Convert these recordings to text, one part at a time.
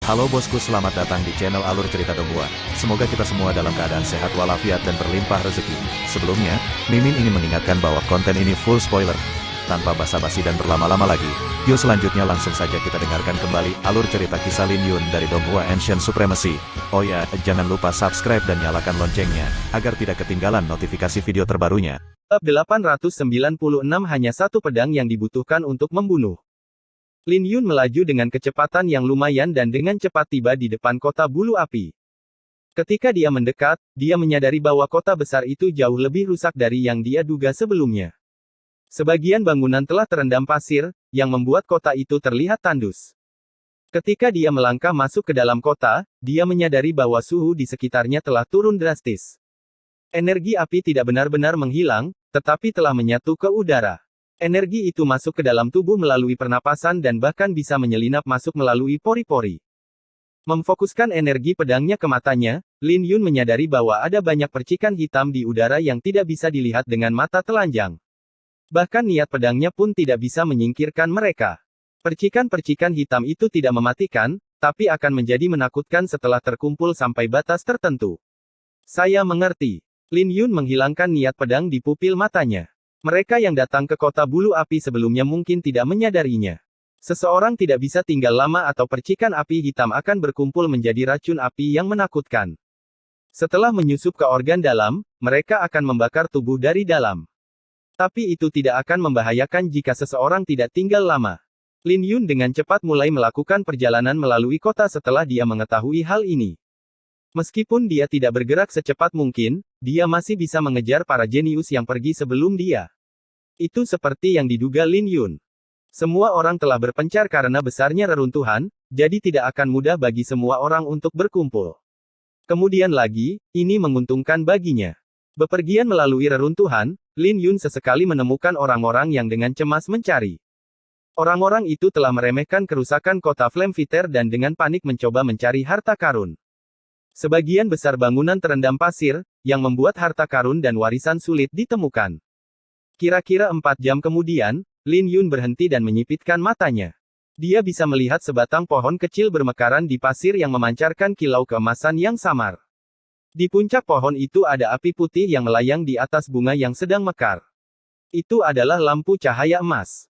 Halo bosku, selamat datang di channel Alur Cerita Donghua. Semoga kita semua dalam keadaan sehat walafiat dan berlimpah rezeki. Sebelumnya, Mimin ingin mengingatkan bahwa konten ini full spoiler. Tanpa basa-basi dan berlama-lama lagi, yuk selanjutnya langsung saja kita dengarkan kembali alur cerita kisah Lin Yun dari Donghua Ancient Supremacy. Oh ya, jangan lupa subscribe dan nyalakan loncengnya, agar tidak ketinggalan notifikasi video terbarunya. Bab 896 hanya satu pedang yang dibutuhkan untuk membunuh. Lin Yun melaju dengan kecepatan yang lumayan dan dengan cepat tiba di depan kota bulu api. Ketika dia mendekat, dia menyadari bahwa kota besar itu jauh lebih rusak dari yang dia duga sebelumnya. Sebagian bangunan telah terendam pasir, yang membuat kota itu terlihat tandus. Ketika dia melangkah masuk ke dalam kota, dia menyadari bahwa suhu di sekitarnya telah turun drastis. Energi api tidak benar-benar menghilang, tetapi telah menyatu ke udara. Energi itu masuk ke dalam tubuh melalui pernapasan dan bahkan bisa menyelinap masuk melalui pori-pori. Memfokuskan energi pedangnya ke matanya, Lin Yun menyadari bahwa ada banyak percikan hitam di udara yang tidak bisa dilihat dengan mata telanjang. Bahkan niat pedangnya pun tidak bisa menyingkirkan mereka. Percikan-percikan hitam itu tidak mematikan, tapi akan menjadi menakutkan setelah terkumpul sampai batas tertentu. Saya mengerti. Lin Yun menghilangkan niat pedang di pupil matanya. Mereka yang datang ke kota bulu api sebelumnya mungkin tidak menyadarinya. Seseorang tidak bisa tinggal lama atau percikan api hitam akan berkumpul menjadi racun api yang menakutkan. Setelah menyusup ke organ dalam, mereka akan membakar tubuh dari dalam. Tapi itu tidak akan membahayakan jika seseorang tidak tinggal lama. Lin Yun dengan cepat mulai melakukan perjalanan melalui kota setelah dia mengetahui hal ini. Meskipun dia tidak bergerak secepat mungkin, dia masih bisa mengejar para jenius yang pergi sebelum dia. Itu seperti yang diduga Lin Yun. Semua orang telah berpencar karena besarnya reruntuhan, jadi tidak akan mudah bagi semua orang untuk berkumpul. Kemudian lagi, ini menguntungkan baginya. Bepergian melalui reruntuhan, Lin Yun sesekali menemukan orang-orang yang dengan cemas mencari. Orang-orang itu telah meremehkan kerusakan kota Flameviter dan dengan panik mencoba mencari harta karun. Sebagian besar bangunan terendam pasir, yang membuat harta karun dan warisan sulit ditemukan. Kira-kira 4 jam kemudian, Lin Yun berhenti dan menyipitkan matanya. Dia bisa melihat sebatang pohon kecil bermekaran di pasir yang memancarkan kilau keemasan yang samar. Di puncak pohon itu ada api putih yang melayang di atas bunga yang sedang mekar. Itu adalah lampu cahaya emas.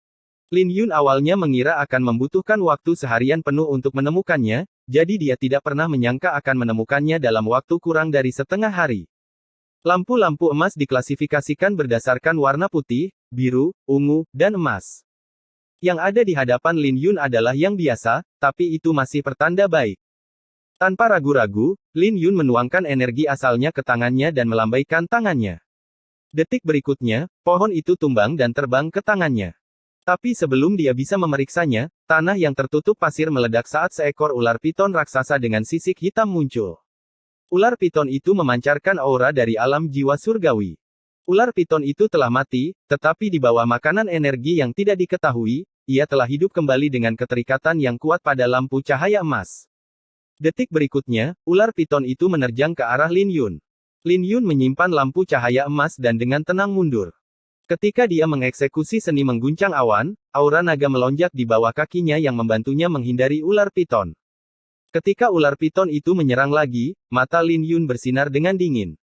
Lin Yun awalnya mengira akan membutuhkan waktu seharian penuh untuk menemukannya, jadi dia tidak pernah menyangka akan menemukannya dalam waktu kurang dari setengah hari. Lampu-lampu emas diklasifikasikan berdasarkan warna putih, biru, ungu, dan emas. Yang ada di hadapan Lin Yun adalah yang biasa, tapi itu masih pertanda baik. Tanpa ragu-ragu, Lin Yun menuangkan energi asalnya ke tangannya dan melambaikan tangannya. Detik berikutnya, pohon itu tumbang dan terbang ke tangannya. Tapi sebelum dia bisa memeriksanya, tanah yang tertutup pasir meledak saat seekor ular piton raksasa dengan sisik hitam muncul. Ular piton itu memancarkan aura dari alam jiwa surgawi. Ular piton itu telah mati, tetapi di bawah makanan energi yang tidak diketahui, ia telah hidup kembali dengan keterikatan yang kuat pada lampu cahaya emas. Detik berikutnya, ular piton itu menerjang ke arah Lin Yun. Lin Yun menyimpan lampu cahaya emas dan dengan tenang mundur. Ketika dia mengeksekusi seni mengguncang awan, aura naga melonjak di bawah kakinya yang membantunya menghindari ular piton. Ketika ular piton itu menyerang lagi, mata Lin Yun bersinar dengan dingin.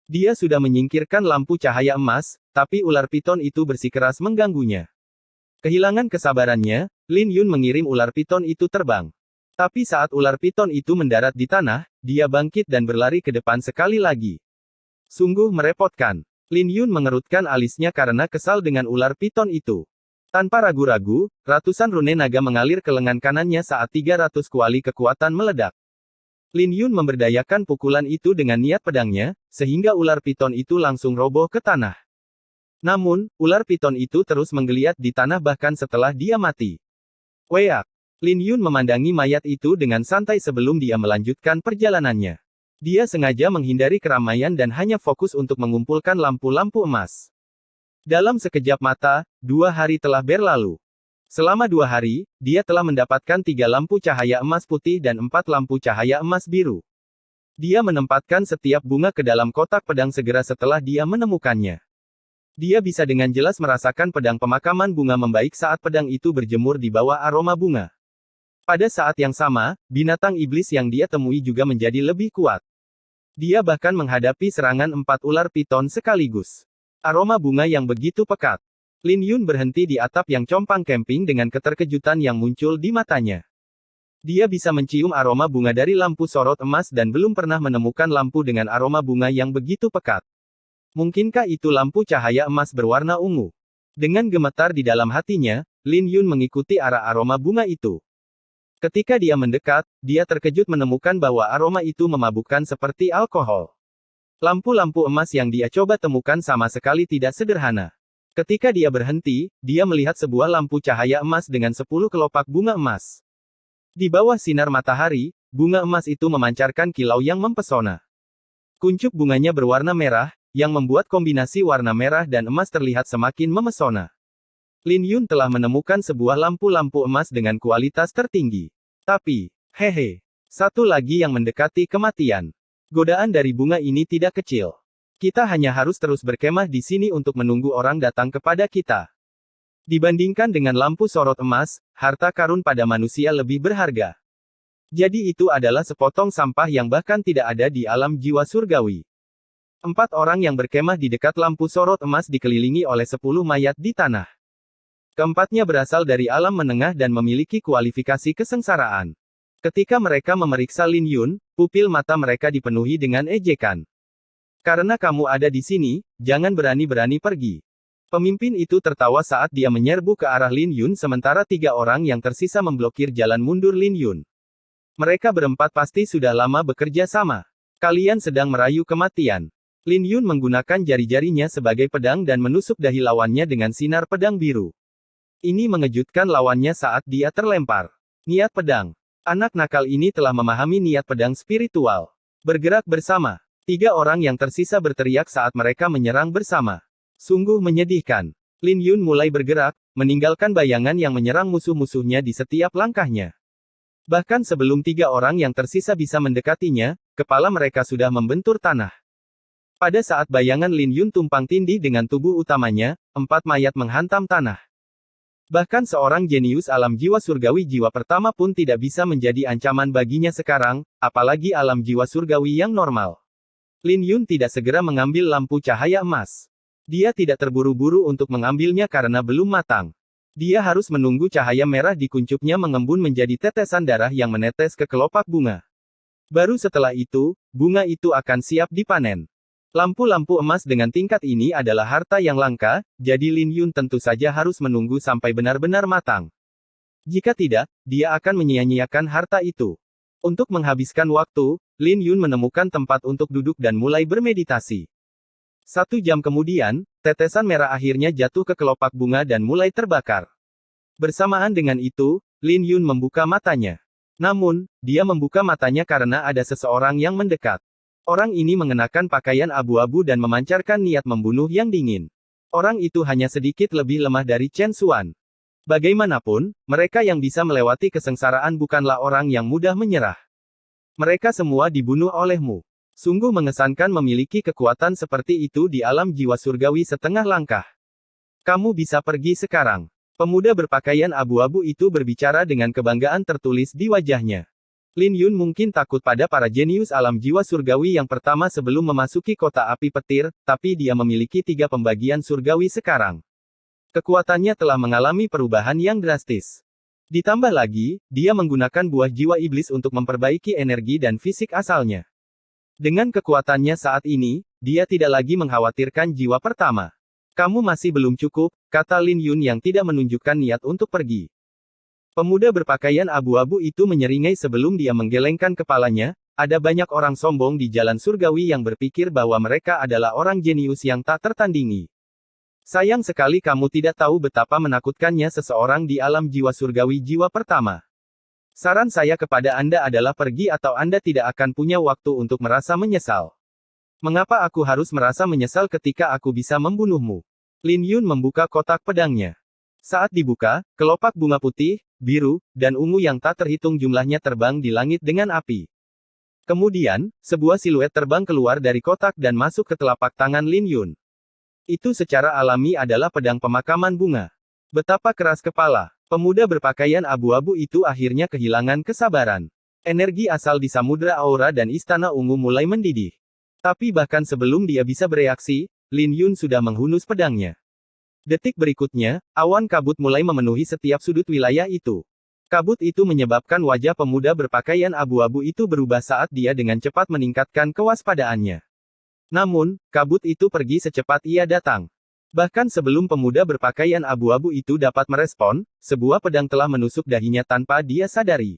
Dia sudah menyingkirkan lampu cahaya emas, tapi ular piton itu bersikeras mengganggunya. Kehilangan kesabarannya, Lin Yun mengirim ular piton itu terbang. Tapi saat ular piton itu mendarat di tanah, dia bangkit dan berlari ke depan sekali lagi. Sungguh merepotkan. Lin Yun mengerutkan alisnya karena kesal dengan ular piton itu. Tanpa ragu-ragu, ratusan rune naga mengalir ke lengan kanannya saat 300 kuali kekuatan meledak. Lin Yun memberdayakan pukulan itu dengan niat pedangnya, sehingga ular piton itu langsung roboh ke tanah. Namun, ular piton itu terus menggeliat di tanah bahkan setelah dia mati. Weak! Lin Yun memandangi mayat itu dengan santai sebelum dia melanjutkan perjalanannya. Dia sengaja menghindari keramaian dan hanya fokus untuk mengumpulkan lampu-lampu emas. Dalam sekejap mata, 2 hari telah berlalu. Selama 2 hari, dia telah mendapatkan 3 lampu cahaya emas putih dan 4 lampu cahaya emas biru. Dia menempatkan setiap bunga ke dalam kotak pedang segera setelah dia menemukannya. Dia bisa dengan jelas merasakan pedang pemakaman bunga membaik saat pedang itu berjemur di bawah aroma bunga. Pada saat yang sama, binatang iblis yang dia temui juga menjadi lebih kuat. Dia bahkan menghadapi serangan 4 ular piton sekaligus. Aroma bunga yang begitu pekat. Lin Yun berhenti di atap yang compang camping dengan keterkejutan yang muncul di matanya. Dia bisa mencium aroma bunga dari lampu sorot emas dan belum pernah menemukan lampu dengan aroma bunga yang begitu pekat. Mungkinkah itu lampu cahaya emas berwarna ungu? Dengan gemetar di dalam hatinya, Lin Yun mengikuti arah aroma bunga itu. Ketika dia mendekat, dia terkejut menemukan bahwa aroma itu memabukkan seperti alkohol. Lampu-lampu emas yang dia coba temukan sama sekali tidak sederhana. Ketika dia berhenti, dia melihat sebuah lampu cahaya emas dengan 10 kelopak bunga emas. Di bawah sinar matahari, bunga emas itu memancarkan kilau yang mempesona. Kuncup bunganya berwarna merah, yang membuat kombinasi warna merah dan emas terlihat semakin memesona. Lin Yun telah menemukan sebuah lampu-lampu emas dengan kualitas tertinggi. Tapi, hehe, satu lagi yang mendekati kematian. Godaan dari bunga ini tidak kecil. Kita hanya harus terus berkemah di sini untuk menunggu orang datang kepada kita. Dibandingkan dengan lampu sorot emas, harta karun pada manusia lebih berharga. Jadi itu adalah sepotong sampah yang bahkan tidak ada di alam jiwa surgawi. 4 orang yang berkemah di dekat lampu sorot emas dikelilingi oleh 10 mayat di tanah. Keempatnya berasal dari alam menengah dan memiliki kualifikasi kesengsaraan. Ketika mereka memeriksa Lin Yun, pupil mata mereka dipenuhi dengan ejekan. Karena kamu ada di sini, jangan berani-berani pergi. Pemimpin itu tertawa saat dia menyerbu ke arah Lin Yun sementara 3 orang yang tersisa memblokir jalan mundur Lin Yun. Mereka berempat pasti sudah lama bekerja sama. Kalian sedang merayu kematian. Lin Yun menggunakan jari-jarinya sebagai pedang dan menusuk dahi lawannya dengan sinar pedang biru. Ini mengejutkan lawannya saat dia terlempar. Niat pedang. Anak nakal ini telah memahami niat pedang spiritual. Bergerak bersama. 3 orang yang tersisa berteriak saat mereka menyerang bersama. Sungguh menyedihkan. Lin Yun mulai bergerak, meninggalkan bayangan yang menyerang musuh-musuhnya di setiap langkahnya. Bahkan sebelum 3 orang yang tersisa bisa mendekatinya, kepala mereka sudah membentur tanah. Pada saat bayangan Lin Yun tumpang tindih dengan tubuh utamanya, 4 mayat menghantam tanah. Bahkan seorang jenius alam jiwa surgawi jiwa pertama pun tidak bisa menjadi ancaman baginya sekarang, apalagi alam jiwa surgawi yang normal. Lin Yun tidak segera mengambil lampu cahaya emas. Dia tidak terburu-buru untuk mengambilnya karena belum matang. Dia harus menunggu cahaya merah di kuncupnya mengembun menjadi tetesan darah yang menetes ke kelopak bunga. Baru setelah itu, bunga itu akan siap dipanen. Lampu-lampu emas dengan tingkat ini adalah harta yang langka, jadi Lin Yun tentu saja harus menunggu sampai benar-benar matang. Jika tidak, dia akan menyia-nyiakan harta itu. Untuk menghabiskan waktu, Lin Yun menemukan tempat untuk duduk dan mulai bermeditasi. 1 jam kemudian, tetesan merah akhirnya jatuh ke kelopak bunga dan mulai terbakar. Bersamaan dengan itu, Lin Yun membuka matanya. Namun, dia membuka matanya karena ada seseorang yang mendekat. Orang ini mengenakan pakaian abu-abu dan memancarkan niat membunuh yang dingin. Orang itu hanya sedikit lebih lemah dari Chen Xuan. Bagaimanapun, mereka yang bisa melewati kesengsaraan bukanlah orang yang mudah menyerah. Mereka semua dibunuh olehmu. Sungguh mengesankan memiliki kekuatan seperti itu di alam jiwa surgawi setengah langkah. Kamu bisa pergi sekarang. Pemuda berpakaian abu-abu itu berbicara dengan kebanggaan tertulis di wajahnya. Lin Yun mungkin takut pada para jenius alam jiwa surgawi yang pertama sebelum memasuki kota api petir, tapi dia memiliki 3 pembagian surgawi sekarang. Kekuatannya telah mengalami perubahan yang drastis. Ditambah lagi, dia menggunakan buah jiwa iblis untuk memperbaiki energi dan fisik asalnya. Dengan kekuatannya saat ini, dia tidak lagi mengkhawatirkan jiwa pertama. Kamu masih belum cukup, kata Lin Yun yang tidak menunjukkan niat untuk pergi. Pemuda berpakaian abu-abu itu menyeringai sebelum dia menggelengkan kepalanya. Ada banyak orang sombong di jalan surgawi yang berpikir bahwa mereka adalah orang jenius yang tak tertandingi. Sayang sekali kamu tidak tahu betapa menakutkannya seseorang di alam jiwa surgawi jiwa pertama. Saran saya kepada Anda adalah pergi atau Anda tidak akan punya waktu untuk merasa menyesal. Mengapa aku harus merasa menyesal ketika aku bisa membunuhmu? Lin Yun membuka kotak pedangnya. Saat dibuka, kelopak bunga putih, biru, dan ungu yang tak terhitung jumlahnya terbang di langit dengan api. Kemudian, sebuah siluet terbang keluar dari kotak dan masuk ke telapak tangan Lin Yun. Itu secara alami adalah pedang pemakaman bunga. Betapa keras kepala. Pemuda berpakaian abu-abu itu akhirnya kehilangan kesabaran. Energi asal di Samudra Aura dan Istana Ungu mulai mendidih. Tapi bahkan sebelum dia bisa bereaksi, Lin Yun sudah menghunus pedangnya. Detik berikutnya, awan kabut mulai memenuhi setiap sudut wilayah itu. Kabut itu menyebabkan wajah pemuda berpakaian abu-abu itu berubah saat dia dengan cepat meningkatkan kewaspadaannya. Namun, kabut itu pergi secepat ia datang. Bahkan sebelum pemuda berpakaian abu-abu itu dapat merespon, sebuah pedang telah menusuk dahinya tanpa dia sadari.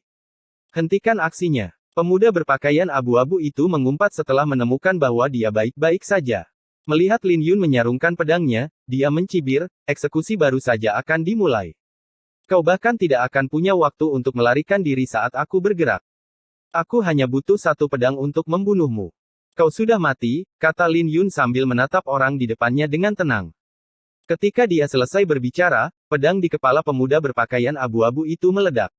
Hentikan aksinya. Pemuda berpakaian abu-abu itu mengumpat setelah menemukan bahwa dia baik-baik saja. Melihat Lin Yun menyarungkan pedangnya, dia mencibir, eksekusi baru saja akan dimulai. Kau bahkan tidak akan punya waktu untuk melarikan diri saat aku bergerak. Aku hanya butuh satu pedang untuk membunuhmu. Kau sudah mati, kata Lin Yun sambil menatap orang di depannya dengan tenang. Ketika dia selesai berbicara, pedang di kepala pemuda berpakaian abu-abu itu meledak.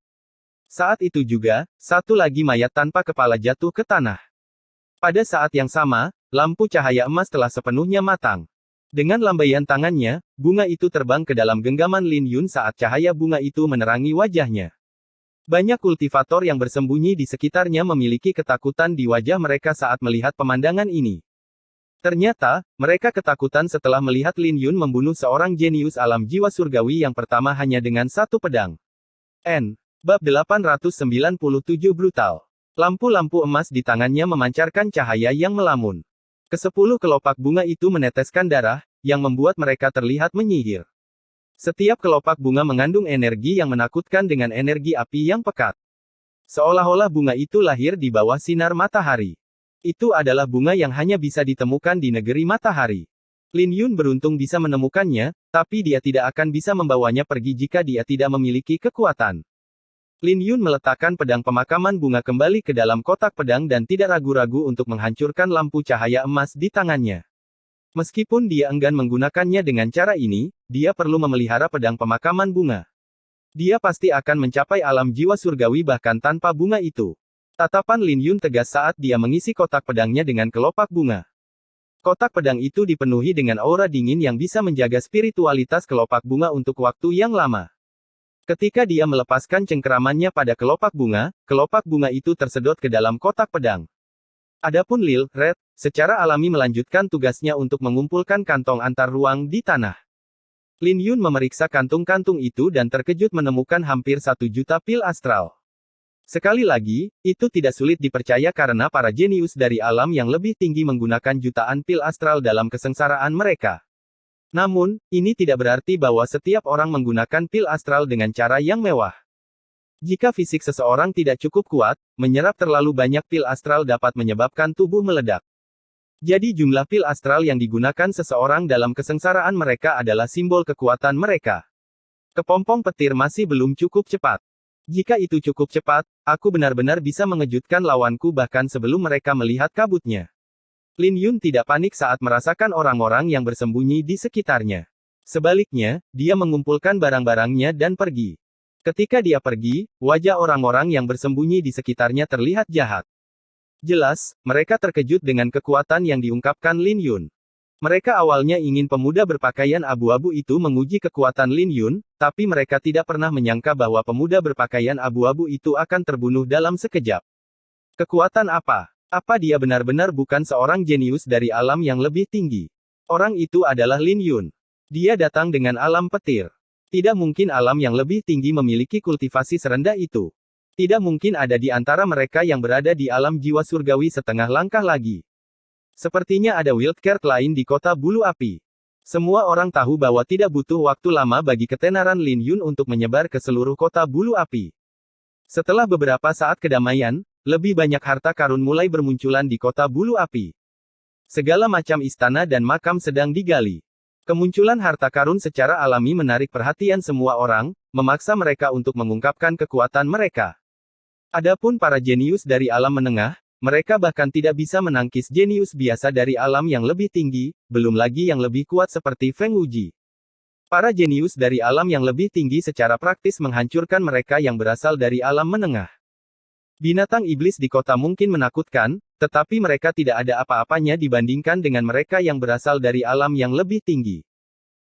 Saat itu juga, satu lagi mayat tanpa kepala jatuh ke tanah. Pada saat yang sama, lampu cahaya emas telah sepenuhnya matang. Dengan lambaian tangannya, bunga itu terbang ke dalam genggaman Lin Yun saat cahaya bunga itu menerangi wajahnya. Banyak kultivator yang bersembunyi di sekitarnya memiliki ketakutan di wajah mereka saat melihat pemandangan ini. Ternyata, mereka ketakutan setelah melihat Lin Yun membunuh seorang jenius alam jiwa surgawi yang pertama hanya dengan satu pedang. Bab 897 Brutal. Lampu-lampu emas di tangannya memancarkan cahaya yang melamun. Kesepuluh kelopak bunga itu meneteskan darah, yang membuat mereka terlihat menyihir. Setiap kelopak bunga mengandung energi yang menakutkan dengan energi api yang pekat. Seolah-olah bunga itu lahir di bawah sinar matahari. Itu adalah bunga yang hanya bisa ditemukan di negeri matahari. Lin Yun beruntung bisa menemukannya, tapi dia tidak akan bisa membawanya pergi jika dia tidak memiliki kekuatan. Lin Yun meletakkan pedang pemakaman bunga kembali ke dalam kotak pedang dan tidak ragu-ragu untuk menghancurkan lampu cahaya emas di tangannya. Meskipun dia enggan menggunakannya dengan cara ini, dia perlu memelihara pedang pemakaman bunga. Dia pasti akan mencapai alam jiwa surgawi bahkan tanpa bunga itu. Tatapan Lin Yun tegas saat dia mengisi kotak pedangnya dengan kelopak bunga. Kotak pedang itu dipenuhi dengan aura dingin yang bisa menjaga spiritualitas kelopak bunga untuk waktu yang lama. Ketika dia melepaskan cengkeramannya pada kelopak bunga itu tersedot ke dalam kotak pedang. Adapun Lil Red, secara alami melanjutkan tugasnya untuk mengumpulkan kantong antar ruang di tanah. Lin Yun memeriksa kantung-kantung itu dan terkejut menemukan hampir 1 juta pil astral. Sekali lagi, itu tidak sulit dipercaya karena para jenius dari alam yang lebih tinggi menggunakan jutaan pil astral dalam kesengsaraan mereka. Namun, ini tidak berarti bahwa setiap orang menggunakan pil astral dengan cara yang mewah. Jika fisik seseorang tidak cukup kuat, menyerap terlalu banyak pil astral dapat menyebabkan tubuh meledak. Jadi jumlah pil astral yang digunakan seseorang dalam kesengsaraan mereka adalah simbol kekuatan mereka. Kepompong petir masih belum cukup cepat. Jika itu cukup cepat, aku benar-benar bisa mengejutkan lawanku bahkan sebelum mereka melihat kabutnya. Lin Yun tidak panik saat merasakan orang-orang yang bersembunyi di sekitarnya. Sebaliknya, dia mengumpulkan barang-barangnya dan pergi. Ketika dia pergi, wajah orang-orang yang bersembunyi di sekitarnya terlihat jahat. Jelas, mereka terkejut dengan kekuatan yang diungkapkan Lin Yun. Mereka awalnya ingin pemuda berpakaian abu-abu itu menguji kekuatan Lin Yun, tapi mereka tidak pernah menyangka bahwa pemuda berpakaian abu-abu itu akan terbunuh dalam sekejap. Kekuatan apa? Apa dia benar-benar bukan seorang jenius dari alam yang lebih tinggi? Orang itu adalah Lin Yun. Dia datang dengan alam petir. Tidak mungkin alam yang lebih tinggi memiliki kultivasi serendah itu. Tidak mungkin ada di antara mereka yang berada di alam jiwa surgawi setengah langkah lagi. Sepertinya ada wildcard lain di kota bulu api. Semua orang tahu bahwa tidak butuh waktu lama bagi ketenaran Lin Yun untuk menyebar ke seluruh kota bulu api. Setelah beberapa saat kedamaian, lebih banyak harta karun mulai bermunculan di kota bulu api. Segala macam istana dan makam sedang digali. Kemunculan harta karun secara alami menarik perhatian semua orang, memaksa mereka untuk mengungkapkan kekuatan mereka. Adapun para jenius dari alam menengah, mereka bahkan tidak bisa menangkis jenius biasa dari alam yang lebih tinggi, belum lagi yang lebih kuat seperti Feng Wuji. Para jenius dari alam yang lebih tinggi secara praktis menghancurkan mereka yang berasal dari alam menengah. Binatang iblis di kota mungkin menakutkan, tetapi mereka tidak ada apa-apanya dibandingkan dengan mereka yang berasal dari alam yang lebih tinggi.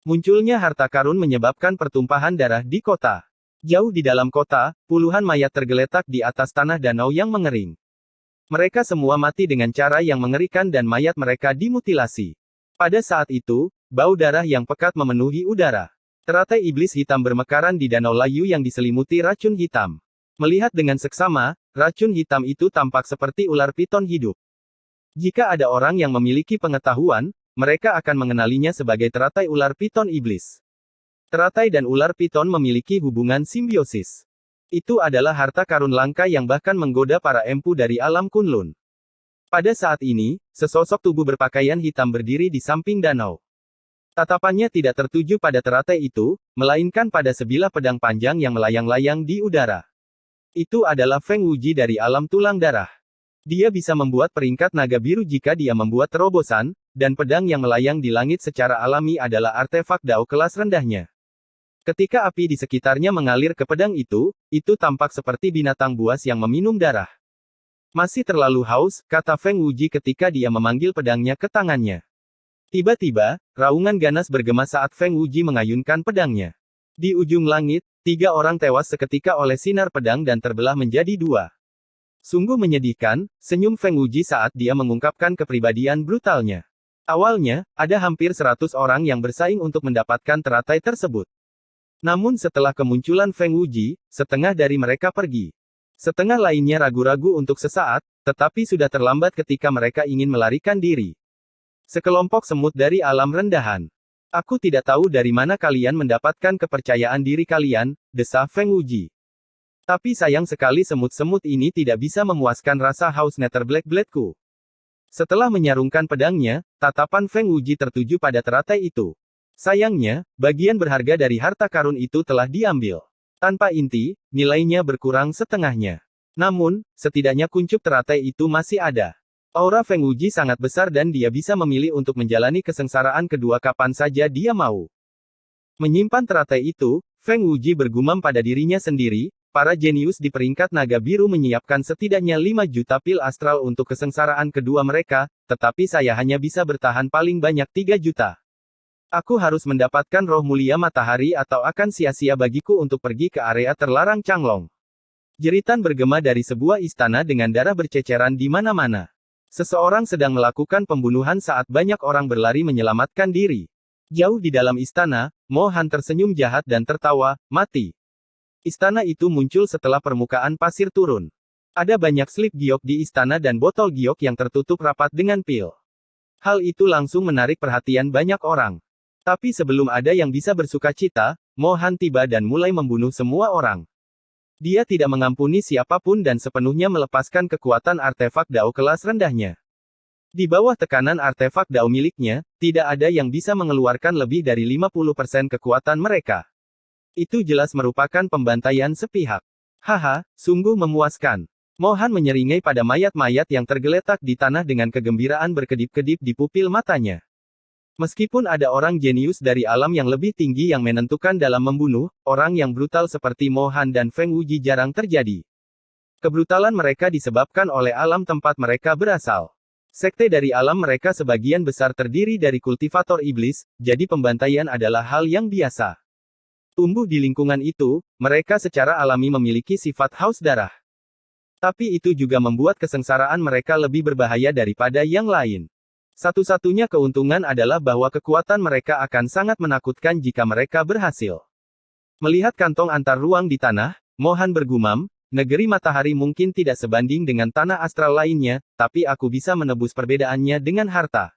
Munculnya harta karun menyebabkan pertumpahan darah di kota. Jauh di dalam kota, puluhan mayat tergeletak di atas tanah danau yang mengering. Mereka semua mati dengan cara yang mengerikan dan mayat mereka dimutilasi. Pada saat itu, bau darah yang pekat memenuhi udara. Teratai iblis hitam bermekaran di danau layu yang diselimuti racun hitam. Melihat dengan seksama, racun hitam itu tampak seperti ular piton hidup. Jika ada orang yang memiliki pengetahuan, mereka akan mengenalinya sebagai teratai ular piton iblis. Teratai dan ular piton memiliki hubungan simbiosis. Itu adalah harta karun langka yang bahkan menggoda para empu dari alam Kunlun. Pada saat ini, sesosok tubuh berpakaian hitam berdiri di samping danau. Tatapannya tidak tertuju pada teratai itu, melainkan pada sebilah pedang panjang yang melayang-layang di udara. Itu adalah Feng Wuji dari alam tulang darah. Dia bisa membuat peringkat naga biru jika dia membuat terobosan, dan pedang yang melayang di langit secara alami adalah artefak Dao kelas rendahnya. Ketika api di sekitarnya mengalir ke pedang itu tampak seperti binatang buas yang meminum darah. Masih terlalu haus, kata Feng Wuji ketika dia memanggil pedangnya ke tangannya. Tiba-tiba, raungan ganas bergema saat Feng Wuji mengayunkan pedangnya. Di ujung langit, 3 orang tewas seketika oleh sinar pedang dan terbelah menjadi 2. Sungguh menyedihkan, senyum Feng Wuji saat dia mengungkapkan kepribadian brutalnya. Awalnya, ada hampir 100 orang yang bersaing untuk mendapatkan teratai tersebut. Namun setelah kemunculan Feng Wuji, setengah dari mereka pergi. Setengah lainnya ragu-ragu untuk sesaat, tetapi sudah terlambat ketika mereka ingin melarikan diri. Sekelompok semut dari alam rendahan. Aku tidak tahu dari mana kalian mendapatkan kepercayaan diri kalian, desah Feng Wuji. Tapi sayang sekali semut-semut ini tidak bisa memuaskan rasa haus Nether Black Blade-ku. Setelah menyarungkan pedangnya, tatapan Feng Wuji tertuju pada teratai itu. Sayangnya, bagian berharga dari harta karun itu telah diambil. Tanpa inti, nilainya berkurang setengahnya. Namun, setidaknya kuncup teratai itu masih ada. Aura Feng Wuji sangat besar dan dia bisa memilih untuk menjalani kesengsaraan kedua kapan saja dia mau. Menyimpan teratai itu, Feng Wuji bergumam pada dirinya sendiri, para jenius di peringkat naga biru menyiapkan setidaknya 5 juta pil astral untuk kesengsaraan kedua mereka, tetapi saya hanya bisa bertahan paling banyak 3 juta. Aku harus mendapatkan roh mulia matahari atau akan sia-sia bagiku untuk pergi ke area terlarang Changlong. Jeritan bergema dari sebuah istana dengan darah berceceran di mana-mana. Seseorang sedang melakukan pembunuhan saat banyak orang berlari menyelamatkan diri. Jauh di dalam istana, Mo Han tersenyum jahat dan tertawa, mati. Istana itu muncul setelah permukaan pasir turun. Ada banyak slip giok di istana dan botol giok yang tertutup rapat dengan pil. Hal itu langsung menarik perhatian banyak orang. Tapi sebelum ada yang bisa bersukacita, Mo Han tiba dan mulai membunuh semua orang. Dia tidak mengampuni siapapun dan sepenuhnya melepaskan kekuatan artefak Dao kelas rendahnya. Di bawah tekanan artefak Dao miliknya, tidak ada yang bisa mengeluarkan lebih dari 50% kekuatan mereka. Itu jelas merupakan pembantaian sepihak. Haha, sungguh memuaskan. Mo Han menyeringai pada mayat-mayat yang tergeletak di tanah dengan kegembiraan berkedip-kedip di pupil matanya. Meskipun ada orang jenius dari alam yang lebih tinggi yang menentukan dalam membunuh, orang yang brutal seperti Mo Han dan Feng Wuji jarang terjadi. Kebrutalan mereka disebabkan oleh alam tempat mereka berasal. Sekte dari alam mereka sebagian besar terdiri dari kultivator iblis, jadi pembantaian adalah hal yang biasa. Tumbuh di lingkungan itu, mereka secara alami memiliki sifat haus darah. Tapi itu juga membuat kesengsaraan mereka lebih berbahaya daripada yang lain. Satu-satunya keuntungan adalah bahwa kekuatan mereka akan sangat menakutkan jika mereka berhasil. Melihat kantong antar ruang di tanah, Mo Han bergumam, negeri matahari mungkin tidak sebanding dengan tanah astral lainnya, tapi aku bisa menebus perbedaannya dengan harta.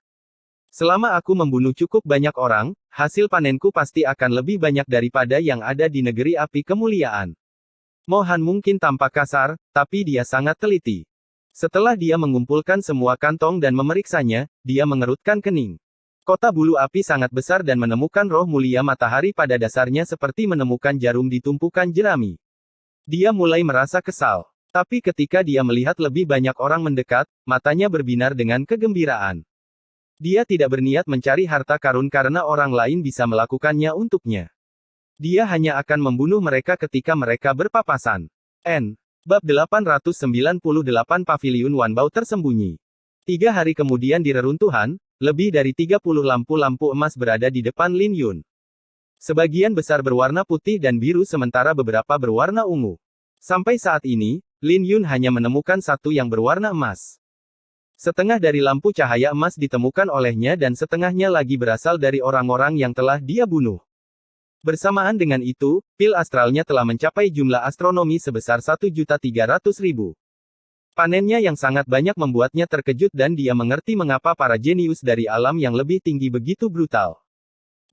Selama aku membunuh cukup banyak orang, hasil panenku pasti akan lebih banyak daripada yang ada di negeri api kemuliaan. Mo Han mungkin tampak kasar, tapi dia sangat teliti. Setelah dia mengumpulkan semua kantong dan memeriksanya, dia mengerutkan kening. Kota bulu api sangat besar dan menemukan roh mulia matahari pada dasarnya seperti menemukan jarum di tumpukan jerami. Dia mulai merasa kesal. Tapi ketika dia melihat lebih banyak orang mendekat, matanya berbinar dengan kegembiraan. Dia tidak berniat mencari harta karun karena orang lain bisa melakukannya untuknya. Dia hanya akan membunuh mereka ketika mereka berpapasan. Bab 898 Paviliun Wanbao tersembunyi. 3 hari kemudian di reruntuhan, lebih dari 30 lampu-lampu emas berada di depan Lin Yun. Sebagian besar berwarna putih dan biru sementara beberapa berwarna ungu. Sampai saat ini, Lin Yun hanya menemukan satu yang berwarna emas. Setengah dari lampu cahaya emas ditemukan olehnya dan setengahnya lagi berasal dari orang-orang yang telah dia bunuh. Bersamaan dengan itu, pil astralnya telah mencapai jumlah astronomi sebesar 1.300.000. Panennya yang sangat banyak membuatnya terkejut dan dia mengerti mengapa para jenius dari alam yang lebih tinggi begitu brutal.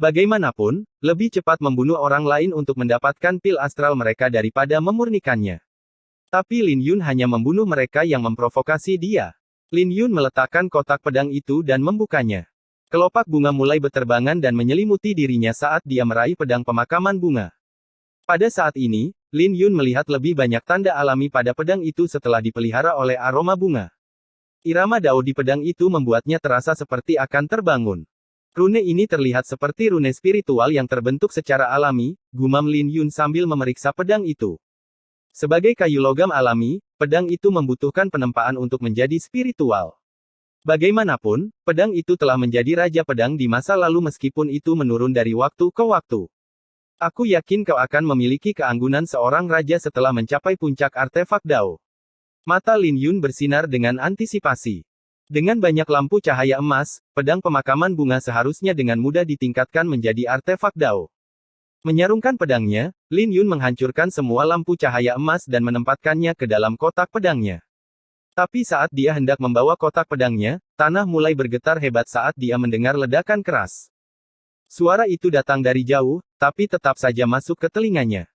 Bagaimanapun, lebih cepat membunuh orang lain untuk mendapatkan pil astral mereka daripada memurnikannya. Tapi Lin Yun hanya membunuh mereka yang memprovokasi dia. Lin Yun meletakkan kotak pedang itu dan membukanya. Kelopak bunga mulai berterbangan dan menyelimuti dirinya saat dia meraih pedang pemakaman bunga. Pada saat ini, Lin Yun melihat lebih banyak tanda alami pada pedang itu setelah dipelihara oleh aroma bunga. Irama dao di pedang itu membuatnya terasa seperti akan terbangun. Rune ini terlihat seperti rune spiritual yang terbentuk secara alami, gumam Lin Yun sambil memeriksa pedang itu. Sebagai kayu logam alami, pedang itu membutuhkan penempaan untuk menjadi spiritual. Bagaimanapun, pedang itu telah menjadi raja pedang di masa lalu meskipun itu menurun dari waktu ke waktu. Aku yakin kau akan memiliki keanggunan seorang raja setelah mencapai puncak artefak Dao. Mata Lin Yun bersinar dengan antisipasi. Dengan banyak lampu cahaya emas, pedang pemakaman bunga seharusnya dengan mudah ditingkatkan menjadi artefak Dao. Menyarungkan pedangnya, Lin Yun menghancurkan semua lampu cahaya emas dan menempatkannya ke dalam kotak pedangnya. Tapi saat dia hendak membawa kotak pedangnya, tanah mulai bergetar hebat saat dia mendengar ledakan keras. Suara itu datang dari jauh, tapi tetap saja masuk ke telinganya.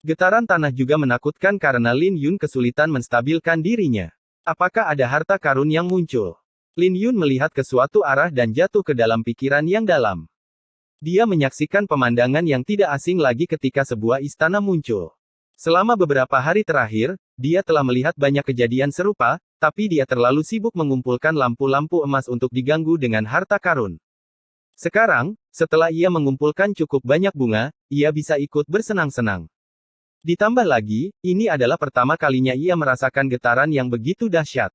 Getaran tanah juga menakutkan karena Lin Yun kesulitan menstabilkan dirinya. Apakah ada harta karun yang muncul? Lin Yun melihat ke suatu arah dan jatuh ke dalam pikiran yang dalam. Dia menyaksikan pemandangan yang tidak asing lagi ketika sebuah istana muncul. Selama beberapa hari terakhir, dia telah melihat banyak kejadian serupa, tapi dia terlalu sibuk mengumpulkan lampu-lampu emas untuk diganggu dengan harta karun. Sekarang, setelah ia mengumpulkan cukup banyak bunga, ia bisa ikut bersenang-senang. Ditambah lagi, ini adalah pertama kalinya ia merasakan getaran yang begitu dahsyat.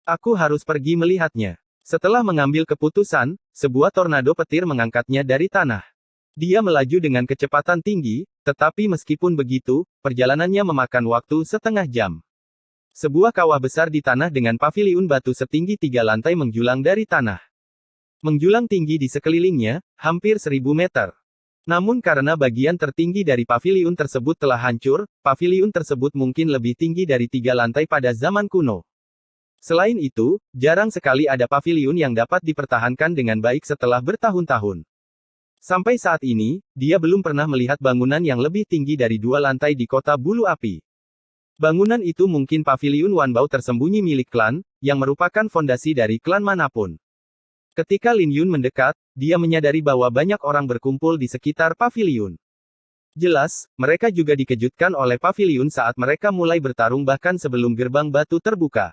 Aku harus pergi melihatnya. Setelah mengambil keputusan, sebuah tornado petir mengangkatnya dari tanah. Dia melaju dengan kecepatan tinggi, tetapi meskipun begitu, perjalanannya memakan waktu setengah jam. Sebuah kawah besar di tanah dengan paviliun batu setinggi 3 lantai menjulang dari tanah. Menjulang tinggi di sekelilingnya, hampir 1000 meter. Namun karena bagian tertinggi dari paviliun tersebut telah hancur, paviliun tersebut mungkin lebih tinggi dari 3 lantai pada zaman kuno. Selain itu, jarang sekali ada paviliun yang dapat dipertahankan dengan baik setelah bertahun-tahun. Sampai saat ini, dia belum pernah melihat bangunan yang lebih tinggi dari 2 lantai di kota bulu api. Bangunan itu mungkin paviliun Wanbao tersembunyi milik klan, yang merupakan fondasi dari klan manapun. Ketika Lin Yun mendekat, dia menyadari bahwa banyak orang berkumpul di sekitar paviliun. Jelas, mereka juga dikejutkan oleh paviliun saat mereka mulai bertarung bahkan sebelum gerbang batu terbuka.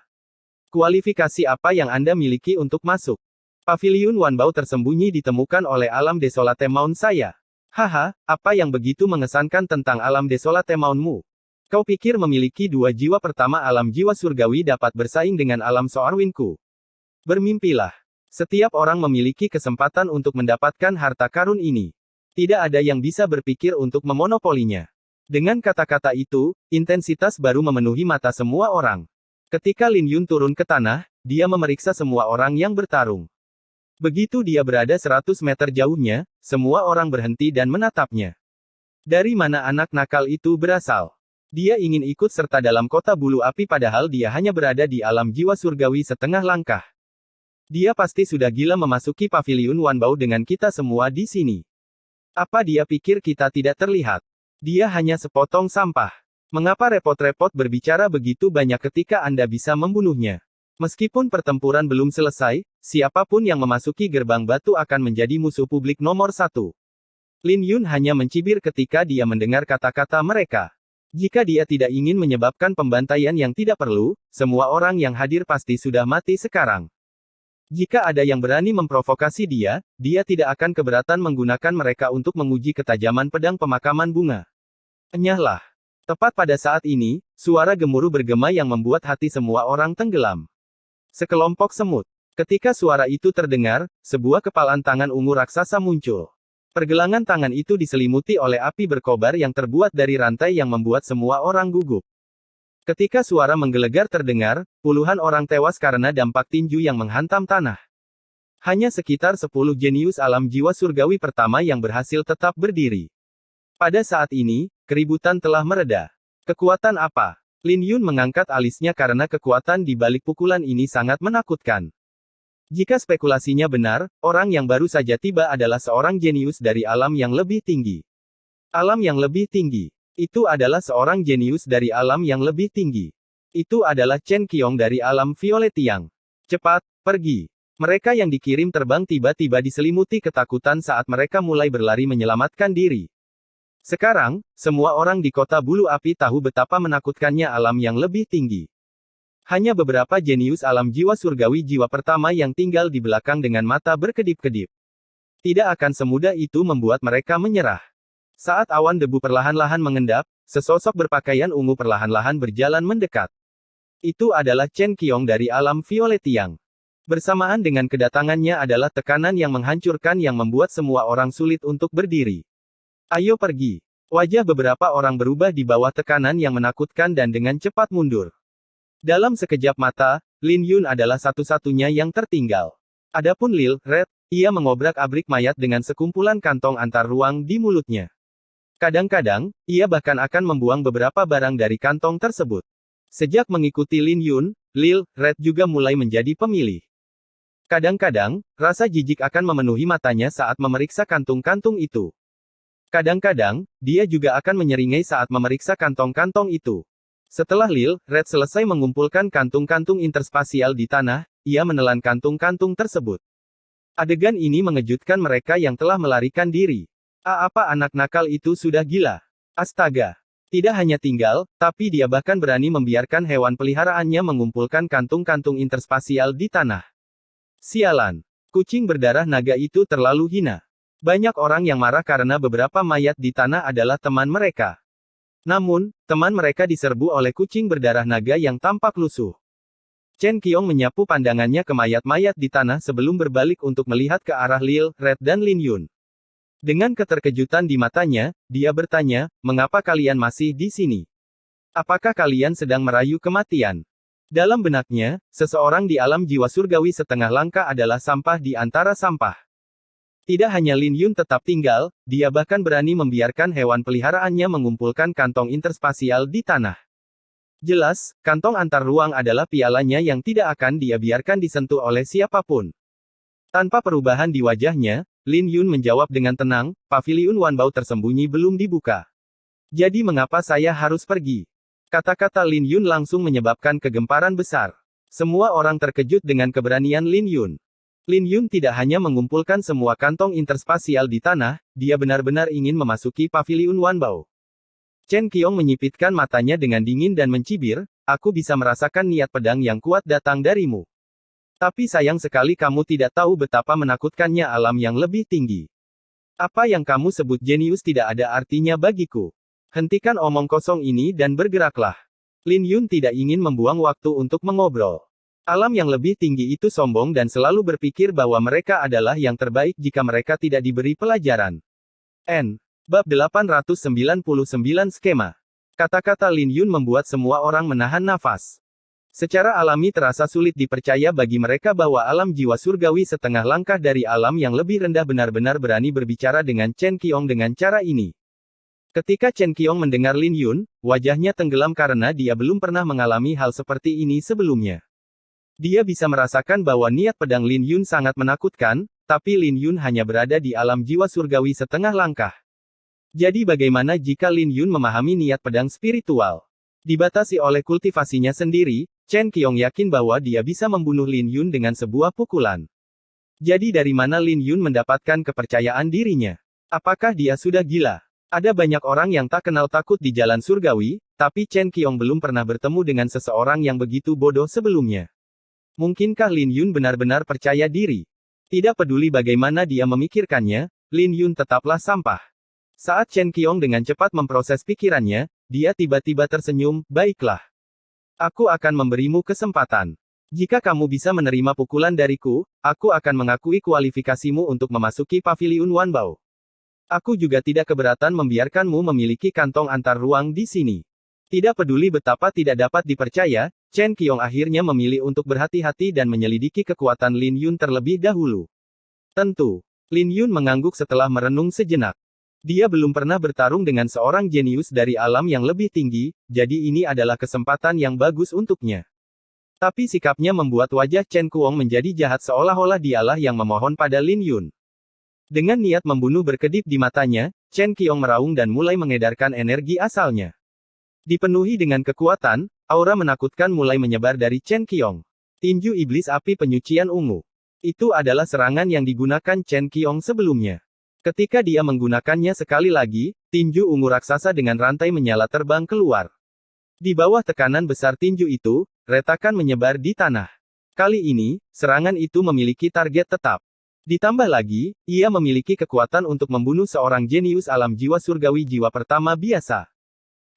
Kualifikasi apa yang Anda miliki untuk masuk? Paviliun Wanbao tersembunyi ditemukan oleh alam desolate Maun saya. Haha, apa yang begitu mengesankan tentang alam desolate Maunmu? Kau pikir memiliki 2 jiwa pertama alam jiwa surgawi dapat bersaing dengan alam Soarwinku? Bermimpilah. Setiap orang memiliki kesempatan untuk mendapatkan harta karun ini. Tidak ada yang bisa berpikir untuk memonopolinya. Dengan kata-kata itu, intensitas baru memenuhi mata semua orang. Ketika Lin Yun turun ke tanah, dia memeriksa semua orang yang bertarung. Begitu dia berada 100 meter jauhnya, semua orang berhenti dan menatapnya. Dari mana anak nakal itu berasal? Dia ingin ikut serta dalam kota bulu api padahal dia hanya berada di alam jiwa surgawi setengah langkah. Dia pasti sudah gila memasuki paviliun Wanbao dengan kita semua di sini. Apa dia pikir kita tidak terlihat? Dia hanya sepotong sampah. Mengapa repot-repot berbicara begitu banyak ketika Anda bisa membunuhnya? Meskipun pertempuran belum selesai, siapapun yang memasuki gerbang batu akan menjadi musuh publik nomor 1. Lin Yun hanya mencibir ketika dia mendengar kata-kata mereka. Jika dia tidak ingin menyebabkan pembantaian yang tidak perlu, semua orang yang hadir pasti sudah mati sekarang. Jika ada yang berani memprovokasi dia, dia tidak akan keberatan menggunakan mereka untuk menguji ketajaman pedang pemakaman bunga. Enyahlah. Tepat pada saat ini, suara gemuruh bergema yang membuat hati semua orang tenggelam. Sekelompok semut. Ketika suara itu terdengar, sebuah kepalan tangan ungu raksasa muncul. Pergelangan tangan itu diselimuti oleh api berkobar yang terbuat dari rantai yang membuat semua orang gugup. Ketika suara menggelegar terdengar, puluhan orang tewas karena dampak tinju yang menghantam tanah. Hanya sekitar 10 jenius alam jiwa surgawi pertama yang berhasil tetap berdiri. Pada saat ini, keributan telah mereda. Kekuatan apa? Lin Yun mengangkat alisnya karena kekuatan di balik pukulan ini sangat menakutkan. Jika spekulasinya benar, orang yang baru saja tiba adalah seorang jenius dari alam yang lebih tinggi. Alam yang lebih tinggi. Itu adalah seorang jenius dari alam yang lebih tinggi. Itu adalah Chen Qiong dari alam Violet Yang. Cepat, pergi. Mereka yang dikirim terbang tiba-tiba diselimuti ketakutan saat mereka mulai berlari menyelamatkan diri. Sekarang, semua orang di kota bulu api tahu betapa menakutkannya alam yang lebih tinggi. Hanya beberapa jenius alam jiwa surgawi jiwa pertama yang tinggal di belakang dengan mata berkedip-kedip. Tidak akan semudah itu membuat mereka menyerah. Saat awan debu perlahan-lahan mengendap, sesosok berpakaian ungu perlahan-lahan berjalan mendekat. Itu adalah Chen Qiong dari alam Violet Yang. Bersamaan dengan kedatangannya adalah tekanan yang menghancurkan yang membuat semua orang sulit untuk berdiri. Ayo pergi. Wajah beberapa orang berubah di bawah tekanan yang menakutkan dan dengan cepat mundur. Dalam sekejap mata, Lin Yun adalah satu-satunya yang tertinggal. Adapun Lil Red, ia mengobrak-abrik mayat dengan sekumpulan kantong antar ruang di mulutnya. Kadang-kadang, ia bahkan akan membuang beberapa barang dari kantong tersebut. Sejak mengikuti Lin Yun, Lil Red juga mulai menjadi pemilih. Kadang-kadang, rasa jijik akan memenuhi matanya saat memeriksa kantung-kantung itu. Kadang-kadang, dia juga akan menyeringai saat memeriksa kantong-kantong itu. Setelah Lil Red selesai mengumpulkan kantung-kantung interspasial di tanah, ia menelan kantung-kantung tersebut. Adegan ini mengejutkan mereka yang telah melarikan diri. Apa anak nakal itu sudah gila? Astaga! Tidak hanya tinggal, tapi dia bahkan berani membiarkan hewan peliharaannya mengumpulkan kantung-kantung interspasial di tanah. Sialan! Kucing berdarah naga itu terlalu hina. Banyak orang yang marah karena beberapa mayat di tanah adalah teman mereka. Namun, teman mereka diserbu oleh kucing berdarah naga yang tampak lusuh. Chen Qiong menyapu pandangannya ke mayat-mayat di tanah sebelum berbalik untuk melihat ke arah Lil Red dan Lin Yun. Dengan keterkejutan di matanya, dia bertanya, "Mengapa kalian masih di sini? Apakah kalian sedang merayu kematian?" Dalam benaknya, seseorang di alam jiwa surgawi setengah langka adalah sampah di antara sampah. Tidak hanya Lin Yun tetap tinggal, dia bahkan berani membiarkan hewan peliharaannya mengumpulkan kantong interspasial di tanah. Jelas, kantong antar ruang adalah pialanya yang tidak akan dia biarkan disentuh oleh siapapun. Tanpa perubahan di wajahnya, Lin Yun menjawab dengan tenang, "Paviliun Wanbao tersembunyi belum dibuka. Jadi mengapa saya harus pergi?" Kata-kata Lin Yun langsung menyebabkan kegemparan besar. Semua orang terkejut dengan keberanian Lin Yun. Lin Yun tidak hanya mengumpulkan semua kantong interspasial di tanah, dia benar-benar ingin memasuki Paviliun Wanbao. Chen Qiong menyipitkan matanya dengan dingin dan mencibir, "Aku bisa merasakan niat pedang yang kuat datang darimu. Tapi sayang sekali kamu tidak tahu betapa menakutkannya alam yang lebih tinggi. Apa yang kamu sebut jenius tidak ada artinya bagiku. Hentikan omong kosong ini dan bergeraklah." Lin Yun tidak ingin membuang waktu untuk mengobrol. Alam yang lebih tinggi itu sombong dan selalu berpikir bahwa mereka adalah yang terbaik jika mereka tidak diberi pelajaran. Bab 899 Skema. Kata-kata Lin Yun membuat semua orang menahan nafas. Secara alami terasa sulit dipercaya bagi mereka bahwa alam jiwa surgawi setengah langkah dari alam yang lebih rendah benar-benar berani berbicara dengan Chen Qiong dengan cara ini. Ketika Chen Qiong mendengar Lin Yun, wajahnya tenggelam karena dia belum pernah mengalami hal seperti ini sebelumnya. Dia bisa merasakan bahwa niat pedang Lin Yun sangat menakutkan, tapi Lin Yun hanya berada di alam jiwa surgawi setengah langkah. Jadi bagaimana jika Lin Yun memahami niat pedang spiritual? Dibatasi oleh kultivasinya sendiri, Chen Qiong yakin bahwa dia bisa membunuh Lin Yun dengan sebuah pukulan. Jadi dari mana Lin Yun mendapatkan kepercayaan dirinya? Apakah dia sudah gila? Ada banyak orang yang tak kenal takut di jalan surgawi, tapi Chen Qiong belum pernah bertemu dengan seseorang yang begitu bodoh sebelumnya. Mungkinkah Lin Yun benar-benar percaya diri? Tidak peduli bagaimana dia memikirkannya, Lin Yun tetaplah sampah. Saat Chen Qiong dengan cepat memproses pikirannya, dia tiba-tiba tersenyum, "Baiklah. Aku akan memberimu kesempatan. Jika kamu bisa menerima pukulan dariku, aku akan mengakui kualifikasimu untuk memasuki Paviliun Wanbao." Aku juga tidak keberatan membiarkanmu memiliki kantong antar ruang di sini. Tidak peduli betapa tidak dapat dipercaya, Chen Qiong akhirnya memilih untuk berhati-hati dan menyelidiki kekuatan Lin Yun terlebih dahulu. Tentu, Lin Yun mengangguk setelah merenung sejenak. Dia belum pernah bertarung dengan seorang jenius dari alam yang lebih tinggi, jadi ini adalah kesempatan yang bagus untuknya. Tapi sikapnya membuat wajah Chen Qiong menjadi jahat seolah-olah dialah yang memohon pada Lin Yun. Dengan niat membunuh berkedip di matanya, Chen Qiong meraung dan mulai mengedarkan energi asalnya. Dipenuhi dengan kekuatan, aura menakutkan mulai menyebar dari Chen Qiong. Tinju iblis api penyucian ungu. Itu adalah serangan yang digunakan Chen Qiong sebelumnya. Ketika dia menggunakannya sekali lagi, tinju ungu raksasa dengan rantai menyala terbang keluar. Di bawah tekanan besar tinju itu, retakan menyebar di tanah. Kali ini, serangan itu memiliki target tetap. Ditambah lagi, ia memiliki kekuatan untuk membunuh seorang jenius alam jiwa surgawi jiwa pertama biasa.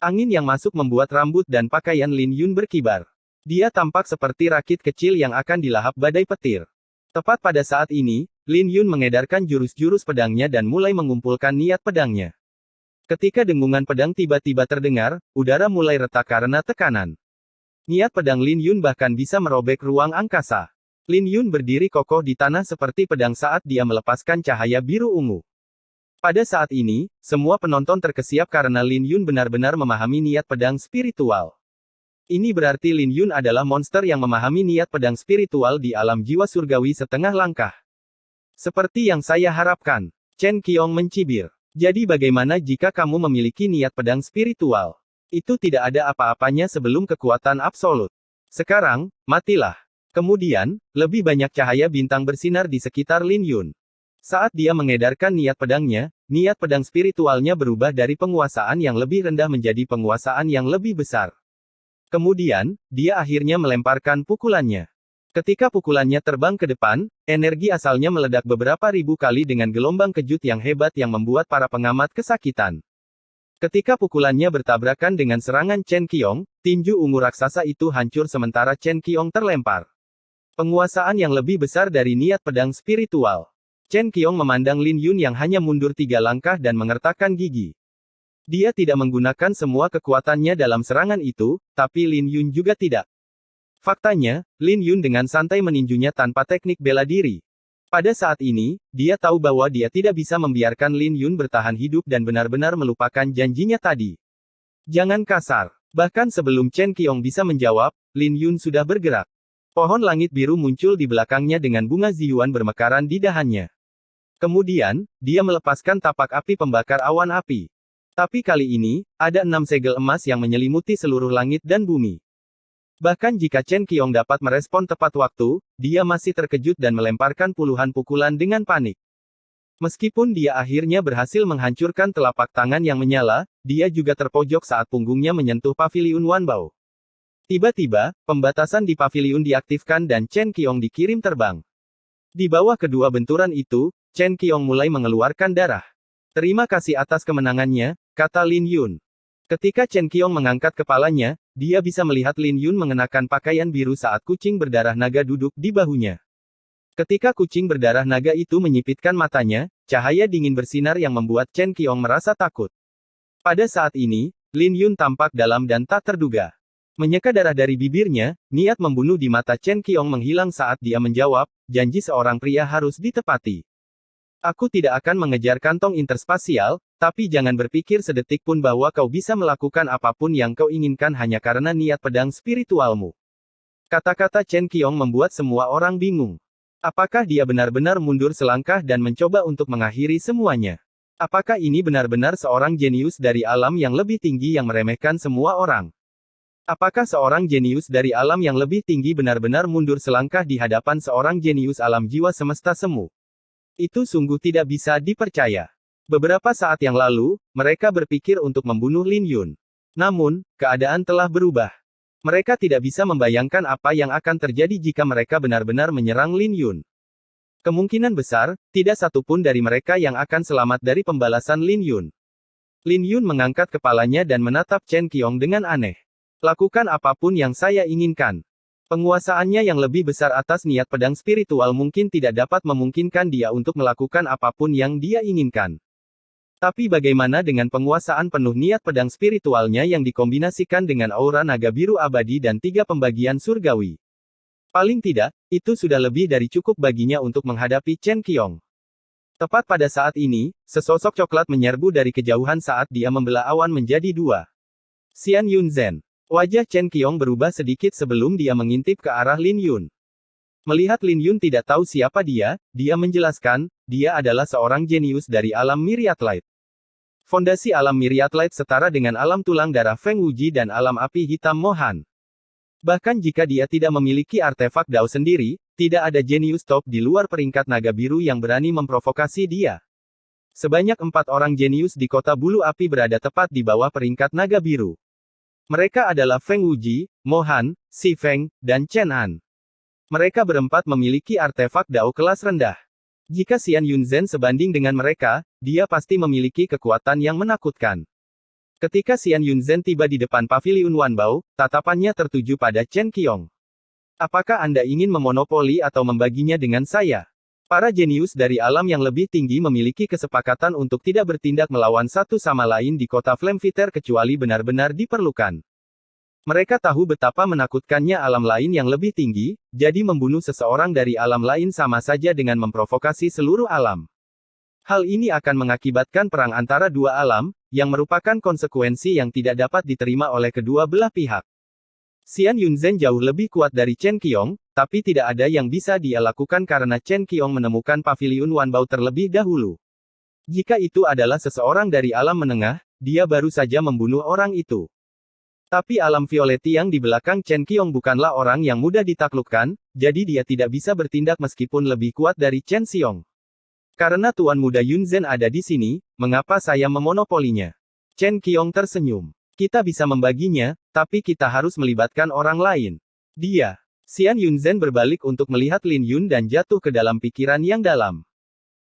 Angin yang masuk membuat rambut dan pakaian Lin Yun berkibar. Dia tampak seperti rakit kecil yang akan dilahap badai petir. Tepat pada saat ini, Lin Yun mengedarkan jurus-jurus pedangnya dan mulai mengumpulkan niat pedangnya. Ketika dengungan pedang tiba-tiba terdengar, udara mulai retak karena tekanan. Niat pedang Lin Yun bahkan bisa merobek ruang angkasa. Lin Yun berdiri kokoh di tanah seperti pedang saat dia melepaskan cahaya biru ungu. Pada saat ini, semua penonton terkesiap karena Lin Yun benar-benar memahami niat pedang spiritual. Ini berarti Lin Yun adalah monster yang memahami niat pedang spiritual di alam jiwa surgawi setengah langkah. Seperti yang saya harapkan, Chen Qiong mencibir. Jadi bagaimana jika kamu memiliki niat pedang spiritual? Itu tidak ada apa-apanya sebelum kekuatan absolut. Sekarang, matilah. Kemudian, lebih banyak cahaya bintang bersinar di sekitar Lin Yun. Saat dia mengedarkan niat pedangnya, niat pedang spiritualnya berubah dari penguasaan yang lebih rendah menjadi penguasaan yang lebih besar. Kemudian, dia akhirnya melemparkan pukulannya. Ketika pukulannya terbang ke depan, energi asalnya meledak beberapa ribu kali dengan gelombang kejut yang hebat yang membuat para pengamat kesakitan. Ketika pukulannya bertabrakan dengan serangan Chen Qiong, tinju ungu raksasa itu hancur sementara Chen Qiong terlempar. Penguasaan yang lebih besar dari niat pedang spiritual. Chen Qiong memandang Lin Yun yang hanya mundur 3 langkah dan mengertakkan gigi. Dia tidak menggunakan semua kekuatannya dalam serangan itu, tapi Lin Yun juga tidak. Faktanya, Lin Yun dengan santai meninjunya tanpa teknik bela diri. Pada saat ini, dia tahu bahwa dia tidak bisa membiarkan Lin Yun bertahan hidup dan benar-benar melupakan janjinya tadi. Jangan kasar. Bahkan sebelum Chen Qiong bisa menjawab, Lin Yun sudah bergerak. Pohon langit biru muncul di belakangnya dengan bunga ziyuan bermekaran di dahannya. Kemudian, dia melepaskan tapak api pembakar awan api. Tapi kali ini, ada 6 segel emas yang menyelimuti seluruh langit dan bumi. Bahkan jika Chen Qiong dapat merespon tepat waktu, dia masih terkejut dan melemparkan puluhan pukulan dengan panik. Meskipun dia akhirnya berhasil menghancurkan telapak tangan yang menyala, dia juga terpojok saat punggungnya menyentuh paviliun Wanbao. Tiba-tiba, pembatasan di paviliun diaktifkan dan Chen Qiong dikirim terbang. Di bawah kedua benturan itu, Chen Qiong mulai mengeluarkan darah. Terima kasih atas kemenangannya, kata Lin Yun. Ketika Chen Qiong mengangkat kepalanya, dia bisa melihat Lin Yun mengenakan pakaian biru saat kucing berdarah naga duduk di bahunya. Ketika kucing berdarah naga itu menyipitkan matanya, cahaya dingin bersinar yang membuat Chen Qiong merasa takut. Pada saat ini, Lin Yun tampak dalam dan tak terduga. Menyeka darah dari bibirnya, niat membunuh di mata Chen Qiong menghilang saat dia menjawab, janji seorang pria harus ditepati. Aku tidak akan mengejar kantong interspasial, tapi jangan berpikir sedetik pun bahwa kau bisa melakukan apapun yang kau inginkan hanya karena niat pedang spiritualmu. Kata-kata Chen Qiong membuat semua orang bingung. Apakah dia benar-benar mundur selangkah dan mencoba untuk mengakhiri semuanya? Apakah ini benar-benar seorang jenius dari alam yang lebih tinggi yang meremehkan semua orang? Apakah seorang jenius dari alam yang lebih tinggi benar-benar mundur selangkah di hadapan seorang jenius alam jiwa semesta semu? Itu sungguh tidak bisa dipercaya. Beberapa saat yang lalu, mereka berpikir untuk membunuh Lin Yun. Namun, keadaan telah berubah. Mereka tidak bisa membayangkan apa yang akan terjadi jika mereka benar-benar menyerang Lin Yun. Kemungkinan besar, tidak satu pun dari mereka yang akan selamat dari pembalasan Lin Yun. Lin Yun mengangkat kepalanya dan menatap Chen Qiong dengan aneh. Lakukan apapun yang saya inginkan. Penguasaannya yang lebih besar atas niat pedang spiritual mungkin tidak dapat memungkinkan dia untuk melakukan apapun yang dia inginkan. Tapi bagaimana dengan penguasaan penuh niat pedang spiritualnya yang dikombinasikan dengan aura naga biru abadi dan 3 pembagian surgawi? Paling tidak, itu sudah lebih dari cukup baginya untuk menghadapi Chen Qiong. Tepat pada saat ini, sesosok coklat menyerbu dari kejauhan saat dia membelah awan menjadi 2. Xian Yunzhen. Wajah Chen Qiong berubah sedikit sebelum dia mengintip ke arah Lin Yun. Melihat Lin Yun tidak tahu siapa dia menjelaskan, dia adalah seorang jenius dari alam Myriad Light. Fondasi alam Myriad Light setara dengan alam tulang darah Feng Wuji dan alam api hitam Mohan. Bahkan jika dia tidak memiliki artefak Dao sendiri, tidak ada jenius top di luar peringkat naga biru yang berani memprovokasi dia. Sebanyak 4 orang jenius di kota bulu api berada tepat di bawah peringkat naga biru. Mereka adalah Feng Wuji, Mohan, Si Feng, dan Chen An. Mereka berempat memiliki artefak Dao kelas rendah. Jika Xian Yunzhen sebanding dengan mereka, dia pasti memiliki kekuatan yang menakutkan. Ketika Xian Yunzhen tiba di depan paviliun Wanbao, tatapannya tertuju pada Chen Qiong. Apakah Anda ingin memonopoli atau membaginya dengan saya? Para jenius dari alam yang lebih tinggi memiliki kesepakatan untuk tidak bertindak melawan satu sama lain di kota Flamviter kecuali benar-benar diperlukan. Mereka tahu betapa menakutkannya alam lain yang lebih tinggi, jadi membunuh seseorang dari alam lain sama saja dengan memprovokasi seluruh alam. Hal ini akan mengakibatkan perang antara dua alam, yang merupakan konsekuensi yang tidak dapat diterima oleh kedua belah pihak. Xian Yunzhen jauh lebih kuat dari Chen Qiong, tapi tidak ada yang bisa dia lakukan karena Chen Qiong menemukan paviliun Wanbao terlebih dahulu. Jika itu adalah seseorang dari alam menengah, dia baru saja membunuh orang itu. Tapi alam Violeti yang di belakang Chen Qiong bukanlah orang yang mudah ditaklukkan, jadi dia tidak bisa bertindak meskipun lebih kuat dari Chen Xiong. Karena Tuan Muda Yunzhen ada di sini, mengapa saya memonopolinya? Chen Qiong tersenyum. Kita bisa membaginya, tapi kita harus melibatkan orang lain. Dia. Xian Yunzhen berbalik untuk melihat Lin Yun dan jatuh ke dalam pikiran yang dalam.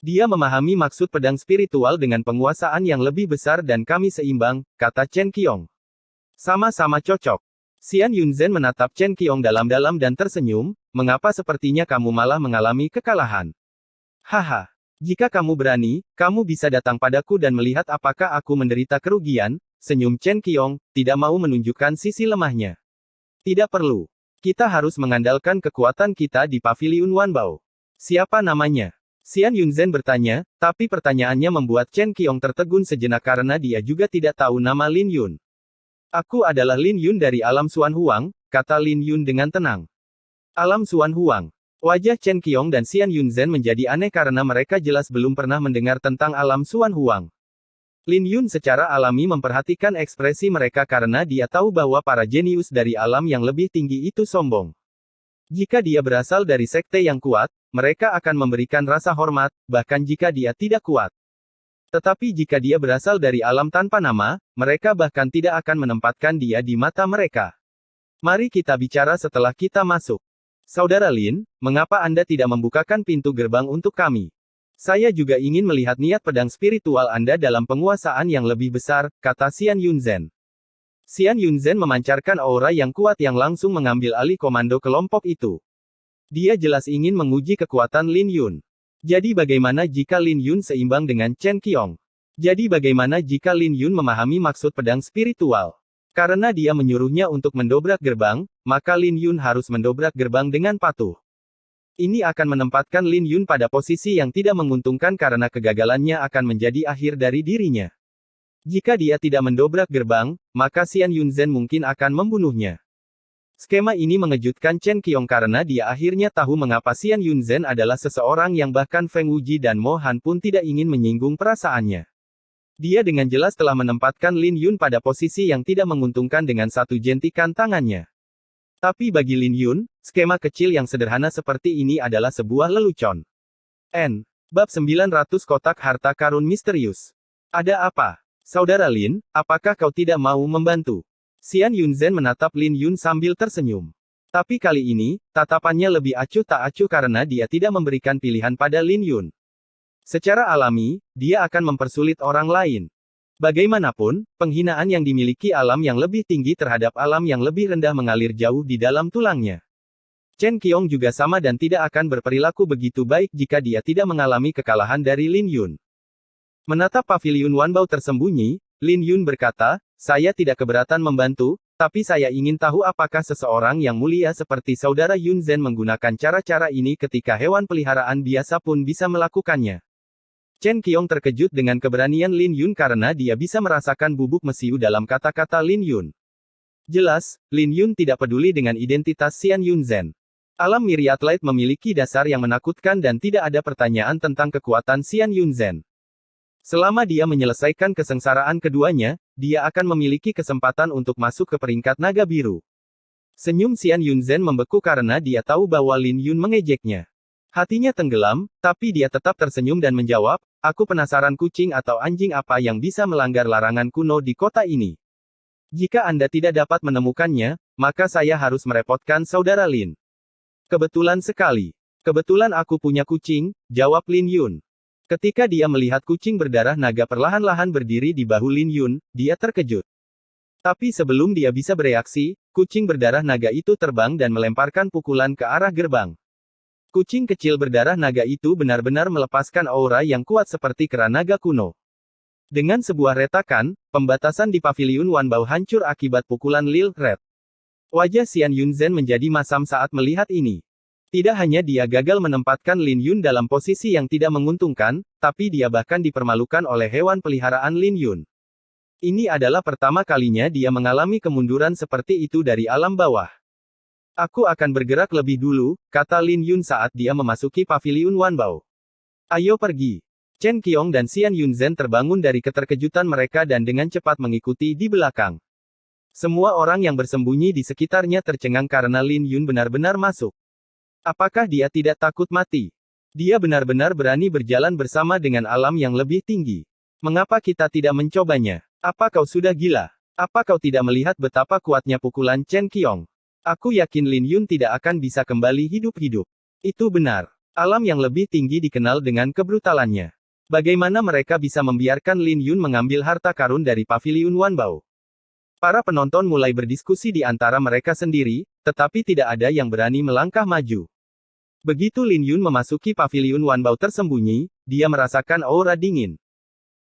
Dia memahami maksud pedang spiritual dengan penguasaan yang lebih besar dan kami seimbang, kata Chen Qiong. Sama-sama cocok. Xian Yunzhen menatap Chen Qiong dalam-dalam dan tersenyum, mengapa sepertinya kamu malah mengalami kekalahan? Haha. Jika kamu berani, kamu bisa datang padaku dan melihat apakah aku menderita kerugian, senyum Chen Qiong, tidak mau menunjukkan sisi lemahnya. Tidak perlu. Kita harus mengandalkan kekuatan kita di paviliun Wanbao. Siapa namanya? Xian Yunzhen bertanya, tapi pertanyaannya membuat Chen Qiong tertegun sejenak karena dia juga tidak tahu nama Lin Yun. Aku adalah Lin Yun dari alam Xuan Huang, kata Lin Yun dengan tenang. Alam Xuan Huang. Wajah Chen Qiong dan Xian Yunzhen menjadi aneh karena mereka jelas belum pernah mendengar tentang alam Xuan Huang. Lin Yun secara alami memperhatikan ekspresi mereka karena dia tahu bahwa para jenius dari alam yang lebih tinggi itu sombong. Jika dia berasal dari sekte yang kuat, mereka akan memberikan rasa hormat, bahkan jika dia tidak kuat. Tetapi jika dia berasal dari alam tanpa nama, mereka bahkan tidak akan menempatkan dia di mata mereka. Mari kita bicara setelah kita masuk. Saudara Lin, mengapa Anda tidak membukakan pintu gerbang untuk kami? Saya juga ingin melihat niat pedang spiritual Anda dalam penguasaan yang lebih besar, kata Xian Yunzhen. Xian Yunzhen memancarkan aura yang kuat yang langsung mengambil alih komando kelompok itu. Dia jelas ingin menguji kekuatan Lin Yun. Jadi bagaimana jika Lin Yun seimbang dengan Chen Qiong? Jadi bagaimana jika Lin Yun memahami maksud pedang spiritual? Karena dia menyuruhnya untuk mendobrak gerbang, maka Lin Yun harus mendobrak gerbang dengan patuh. Ini akan menempatkan Lin Yun pada posisi yang tidak menguntungkan karena kegagalannya akan menjadi akhir dari dirinya. Jika dia tidak mendobrak gerbang, maka Xian Yunzhen mungkin akan membunuhnya. Skema ini mengejutkan Chen Qiong karena dia akhirnya tahu mengapa Xian Yunzhen adalah seseorang yang bahkan Feng Wuji dan Mo Han pun tidak ingin menyinggung perasaannya. Dia dengan jelas telah menempatkan Lin Yun pada posisi yang tidak menguntungkan dengan satu jentikan tangannya. Tapi bagi Lin Yun, skema kecil yang sederhana seperti ini adalah sebuah lelucon. Bab 900 Kotak Harta Karun Misterius. Ada apa? Saudara Lin, apakah kau tidak mau membantu? Xian Yunzhen menatap Lin Yun sambil tersenyum. Tapi kali ini, tatapannya lebih acuh tak acuh karena dia tidak memberikan pilihan pada Lin Yun. Secara alami, dia akan mempersulit orang lain. Bagaimanapun, penghinaan yang dimiliki alam yang lebih tinggi terhadap alam yang lebih rendah mengalir jauh di dalam tulangnya. Chen Qiong juga sama dan tidak akan berperilaku begitu baik jika dia tidak mengalami kekalahan dari Lin Yun. Menatap paviliun Wanbao tersembunyi, Lin Yun berkata, saya tidak keberatan membantu, tapi saya ingin tahu apakah seseorang yang mulia seperti saudara Yun Zhen menggunakan cara-cara ini ketika hewan peliharaan biasa pun bisa melakukannya. Chen Qiong terkejut dengan keberanian Lin Yun karena dia bisa merasakan bubuk mesiu dalam kata-kata Lin Yun. Jelas, Lin Yun tidak peduli dengan identitas Xian Yun Zhen. Alam Myriad Light memiliki dasar yang menakutkan dan tidak ada pertanyaan tentang kekuatan Xian Yun Zhen. Selama dia menyelesaikan kesengsaraan keduanya, dia akan memiliki kesempatan untuk masuk ke peringkat naga biru. Senyum Xian Yun Zhen membeku karena dia tahu bahwa Lin Yun mengejeknya. Hatinya tenggelam, tapi dia tetap tersenyum dan menjawab, aku penasaran kucing atau anjing apa yang bisa melanggar larangan kuno di kota ini. Jika Anda tidak dapat menemukannya, maka saya harus merepotkan saudara Lin. Kebetulan sekali. Kebetulan aku punya kucing, jawab Lin Yun. Ketika dia melihat kucing berdarah naga perlahan-lahan berdiri di bahu Lin Yun, dia terkejut. Tapi sebelum dia bisa bereaksi, kucing berdarah naga itu terbang dan melemparkan pukulan ke arah gerbang. Kucing kecil berdarah naga itu benar-benar melepaskan aura yang kuat seperti kera naga kuno. Dengan sebuah retakan, pembatasan di paviliun Wanbao hancur akibat pukulan Lil Red. Wajah Xian Yun Zhen menjadi masam saat melihat ini. Tidak hanya dia gagal menempatkan Lin Yun dalam posisi yang tidak menguntungkan, tapi dia bahkan dipermalukan oleh hewan peliharaan Lin Yun. Ini adalah pertama kalinya dia mengalami kemunduran seperti itu dari alam bawah. Aku akan bergerak lebih dulu, kata Lin Yun saat dia memasuki paviliun Wanbao. Ayo pergi. Chen Qiong dan Xian Yun Zhen terbangun dari keterkejutan mereka dan dengan cepat mengikuti di belakang. Semua orang yang bersembunyi di sekitarnya tercengang karena Lin Yun benar-benar masuk. Apakah dia tidak takut mati? Dia benar-benar berani berjalan bersama dengan alam yang lebih tinggi. Mengapa kita tidak mencobanya? Apa kau sudah gila? Apa kau tidak melihat betapa kuatnya pukulan Chen Qiong? Aku yakin Lin Yun tidak akan bisa kembali hidup-hidup. Itu benar. Alam yang lebih tinggi dikenal dengan kebrutalannya. Bagaimana mereka bisa membiarkan Lin Yun mengambil harta karun dari paviliun Wanbao? Para penonton mulai berdiskusi di antara mereka sendiri, tetapi tidak ada yang berani melangkah maju. Begitu Lin Yun memasuki paviliun Wanbao tersembunyi, dia merasakan aura dingin.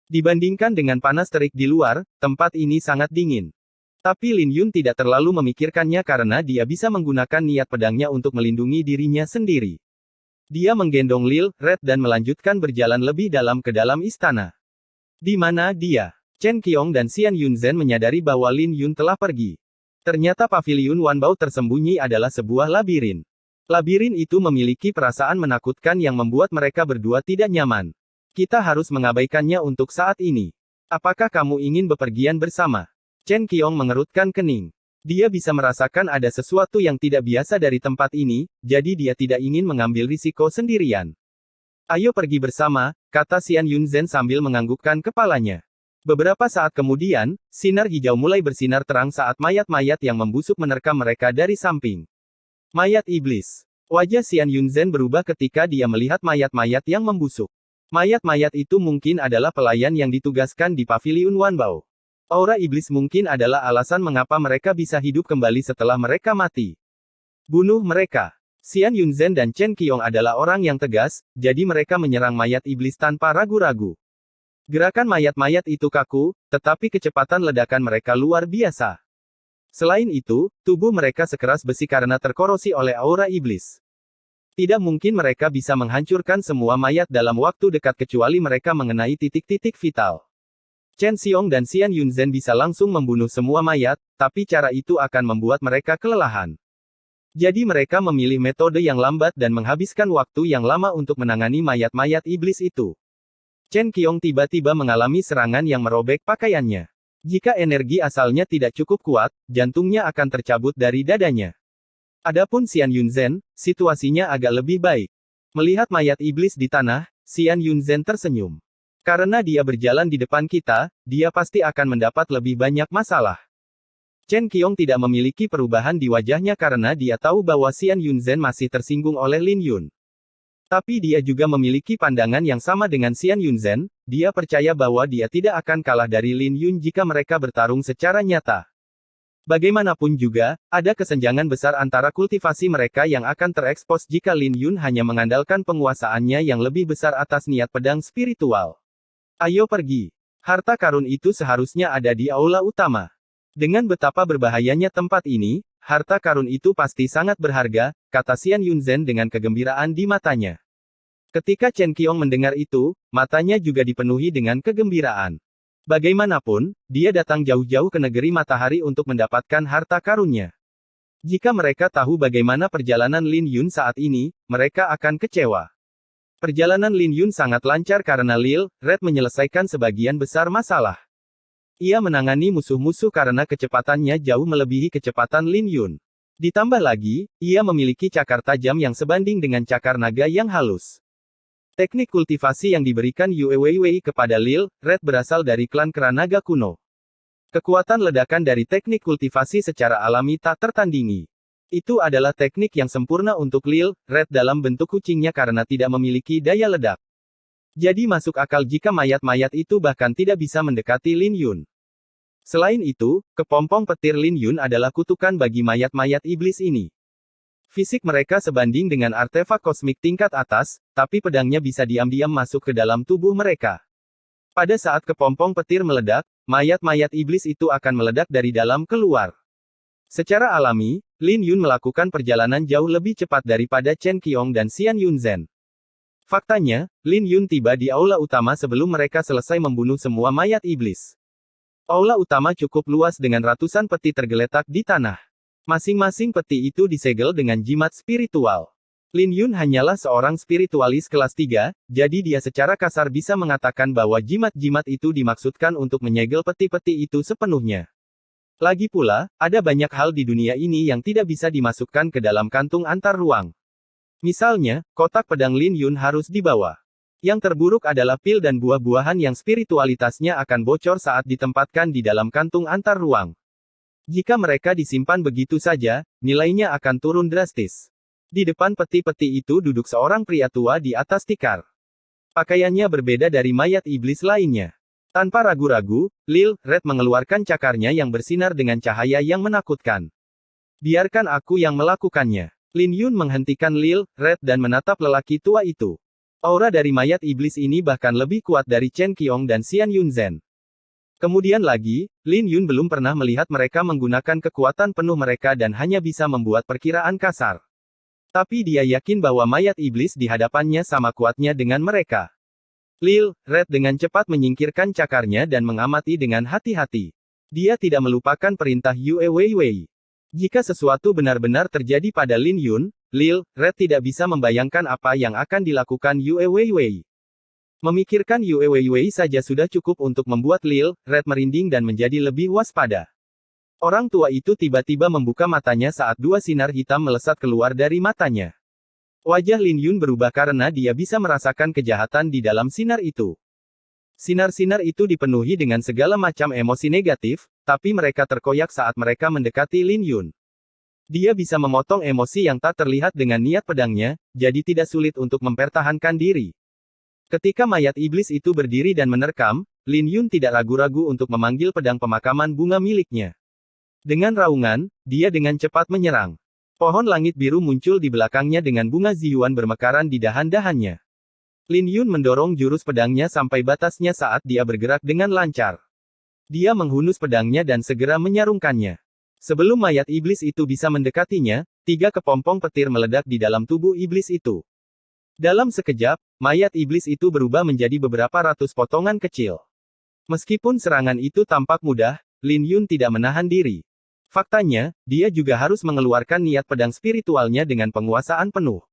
Dibandingkan dengan panas terik di luar, tempat ini sangat dingin. Tapi Lin Yun tidak terlalu memikirkannya karena dia bisa menggunakan niat pedangnya untuk melindungi dirinya sendiri. Dia menggendong Lil Red dan melanjutkan berjalan lebih dalam ke dalam istana. Di mana dia? Chen Qiong dan Xian Yun Zhen menyadari bahwa Lin Yun telah pergi. Ternyata paviliun Wanbao tersembunyi adalah sebuah labirin. Labirin itu memiliki perasaan menakutkan yang membuat mereka berdua tidak nyaman. Kita harus mengabaikannya untuk saat ini. Apakah kamu ingin bepergian bersama? Chen Qiong mengerutkan kening. Dia bisa merasakan ada sesuatu yang tidak biasa dari tempat ini, jadi dia tidak ingin mengambil risiko sendirian. Ayo pergi bersama, kata Xian Yun Zhen sambil menganggukkan kepalanya. Beberapa saat kemudian, sinar hijau mulai bersinar terang saat mayat-mayat yang membusuk menerkam mereka dari samping. Mayat iblis. Wajah Xian Yun Zhen berubah ketika dia melihat mayat-mayat yang membusuk. Mayat-mayat itu mungkin adalah pelayan yang ditugaskan di paviliun Wanbao. Aura iblis mungkin adalah alasan mengapa mereka bisa hidup kembali setelah mereka mati. Bunuh mereka. Xian Yun Zhen dan Chen Qiong adalah orang yang tegas, jadi mereka menyerang mayat iblis tanpa ragu-ragu. Gerakan mayat-mayat itu kaku, tetapi kecepatan ledakan mereka luar biasa. Selain itu, tubuh mereka sekeras besi karena terkorosi oleh aura iblis. Tidak mungkin mereka bisa menghancurkan semua mayat dalam waktu dekat kecuali mereka mengenai titik-titik vital. Chen Xiong dan Xian Yun Zhen bisa langsung membunuh semua mayat, tapi cara itu akan membuat mereka kelelahan. Jadi mereka memilih metode yang lambat dan menghabiskan waktu yang lama untuk menangani mayat-mayat iblis itu. Chen Qiong tiba-tiba mengalami serangan yang merobek pakaiannya. Jika energi asalnya tidak cukup kuat, jantungnya akan tercabut dari dadanya. Adapun Xian Yun Zhen, situasinya agak lebih baik. Melihat mayat iblis di tanah, Xian Yun Zhen tersenyum. Karena dia berjalan di depan kita, dia pasti akan mendapat lebih banyak masalah. Chen Qiong tidak memiliki perubahan di wajahnya karena dia tahu bahwa Xian Yun Zhen masih tersinggung oleh Lin Yun. Tapi dia juga memiliki pandangan yang sama dengan Xian Yun Zhen, dia percaya bahwa dia tidak akan kalah dari Lin Yun jika mereka bertarung secara nyata. Bagaimanapun juga, ada kesenjangan besar antara kultivasi mereka yang akan terekspos jika Lin Yun hanya mengandalkan penguasaannya yang lebih besar atas niat pedang spiritual. Ayo pergi. Harta karun itu seharusnya ada di aula utama. Dengan betapa berbahayanya tempat ini, harta karun itu pasti sangat berharga, kata Xian Yunzhen dengan kegembiraan di matanya. Ketika Chen Qiong mendengar itu, matanya juga dipenuhi dengan kegembiraan. Bagaimanapun, dia datang jauh-jauh ke negeri matahari untuk mendapatkan harta karunnya. Jika mereka tahu bagaimana perjalanan Lin Yun saat ini, mereka akan kecewa. Perjalanan Lin Yun sangat lancar karena Lil Red menyelesaikan sebagian besar masalah. Ia menangani musuh-musuh karena kecepatannya jauh melebihi kecepatan Lin Yun. Ditambah lagi, ia memiliki cakar tajam yang sebanding dengan cakar naga yang halus. Teknik kultivasi yang diberikan Yue Weiwei kepada Lil Red berasal dari klan kera naga kuno. Kekuatan ledakan dari teknik kultivasi secara alami tak tertandingi. Itu adalah teknik yang sempurna untuk Lil Red dalam bentuk kucingnya karena tidak memiliki daya ledak. Jadi masuk akal jika mayat-mayat itu bahkan tidak bisa mendekati Lin Yun. Selain itu, kepompong petir Lin Yun adalah kutukan bagi mayat-mayat iblis ini. Fisik mereka sebanding dengan artefak kosmik tingkat atas, tapi pedangnya bisa diam-diam masuk ke dalam tubuh mereka. Pada saat kepompong petir meledak, mayat-mayat iblis itu akan meledak dari dalam keluar. Secara alami, Lin Yun melakukan perjalanan jauh lebih cepat daripada Chen Qiong dan Xian Yunzhen. Faktanya, Lin Yun tiba di aula utama sebelum mereka selesai membunuh semua mayat iblis. Aula utama cukup luas dengan ratusan peti tergeletak di tanah. Masing-masing peti itu disegel dengan jimat spiritual. Lin Yun hanyalah seorang spiritualis kelas 3, jadi dia secara kasar bisa mengatakan bahwa jimat-jimat itu dimaksudkan untuk menyegel peti-peti itu sepenuhnya. Lagi pula, ada banyak hal di dunia ini yang tidak bisa dimasukkan ke dalam kantung antar ruang. Misalnya, kotak pedang Lin Yun harus dibawa. Yang terburuk adalah pil dan buah-buahan yang spiritualitasnya akan bocor saat ditempatkan di dalam kantung antar ruang. Jika mereka disimpan begitu saja, nilainya akan turun drastis. Di depan peti-peti itu duduk seorang pria tua di atas tikar. Pakaiannya berbeda dari mayat iblis lainnya. Tanpa ragu-ragu, Lil Red mengeluarkan cakarnya yang bersinar dengan cahaya yang menakutkan. Biarkan aku yang melakukannya. Lin Yun menghentikan Lil Red dan menatap lelaki tua itu. Aura dari mayat iblis ini bahkan lebih kuat dari Chen Qiong dan Xian Yunzhen. Kemudian lagi, Lin Yun belum pernah melihat mereka menggunakan kekuatan penuh mereka dan hanya bisa membuat perkiraan kasar. Tapi dia yakin bahwa mayat iblis di hadapannya sama kuatnya dengan mereka. Lil Red dengan cepat menyingkirkan cakarnya dan mengamati dengan hati-hati. Dia tidak melupakan perintah Yue Weiwei. Jika sesuatu benar-benar terjadi pada Lin Yun, Lil Red tidak bisa membayangkan apa yang akan dilakukan Yue Weiwei. Memikirkan Yue Weiwei saja sudah cukup untuk membuat Lil Red merinding dan menjadi lebih waspada. Orang tua itu tiba-tiba membuka matanya saat dua sinar hitam melesat keluar dari matanya. Wajah Lin Yun berubah karena dia bisa merasakan kejahatan di dalam sinar itu. Sinar-sinar itu dipenuhi dengan segala macam emosi negatif, tapi mereka terkoyak saat mereka mendekati Lin Yun. Dia bisa memotong emosi yang tak terlihat dengan niat pedangnya, jadi tidak sulit untuk mempertahankan diri. Ketika mayat iblis itu berdiri dan menerkam, Lin Yun tidak ragu-ragu untuk memanggil pedang pemakaman bunga miliknya. Dengan raungan, dia dengan cepat menyerang. Pohon langit biru muncul di belakangnya dengan bunga ziyuan bermekaran di dahan-dahannya. Lin Yun mendorong jurus pedangnya sampai batasnya saat dia bergerak dengan lancar. Dia menghunus pedangnya dan segera menyarungkannya. Sebelum mayat iblis itu bisa mendekatinya, 3 kepompong petir meledak di dalam tubuh iblis itu. Dalam sekejap, mayat iblis itu berubah menjadi beberapa ratus potongan kecil. Meskipun serangan itu tampak mudah, Lin Yun tidak menahan diri. Faktanya, dia juga harus mengeluarkan niat pedang spiritualnya dengan penguasaan penuh.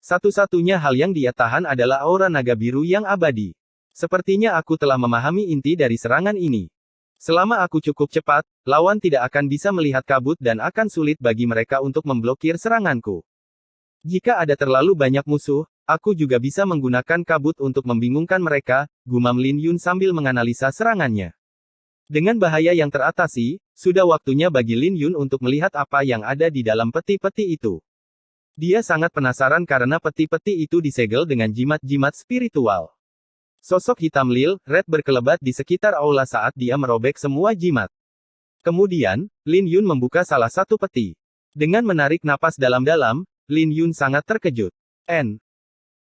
Satu-satunya hal yang dia tahan adalah aura naga biru yang abadi. Sepertinya aku telah memahami inti dari serangan ini. Selama aku cukup cepat, lawan tidak akan bisa melihat kabut dan akan sulit bagi mereka untuk memblokir seranganku. Jika ada terlalu banyak musuh, aku juga bisa menggunakan kabut untuk membingungkan mereka, gumam Lin Yun sambil menganalisa serangannya. Dengan bahaya yang teratasi, sudah waktunya bagi Lin Yun untuk melihat apa yang ada di dalam peti-peti itu. Dia sangat penasaran karena peti-peti itu disegel dengan jimat-jimat spiritual. Sosok hitam Lil Red berkelebat di sekitar aula saat dia merobek semua jimat. Kemudian, Lin Yun membuka salah satu peti. Dengan menarik napas dalam-dalam, Lin Yun sangat terkejut.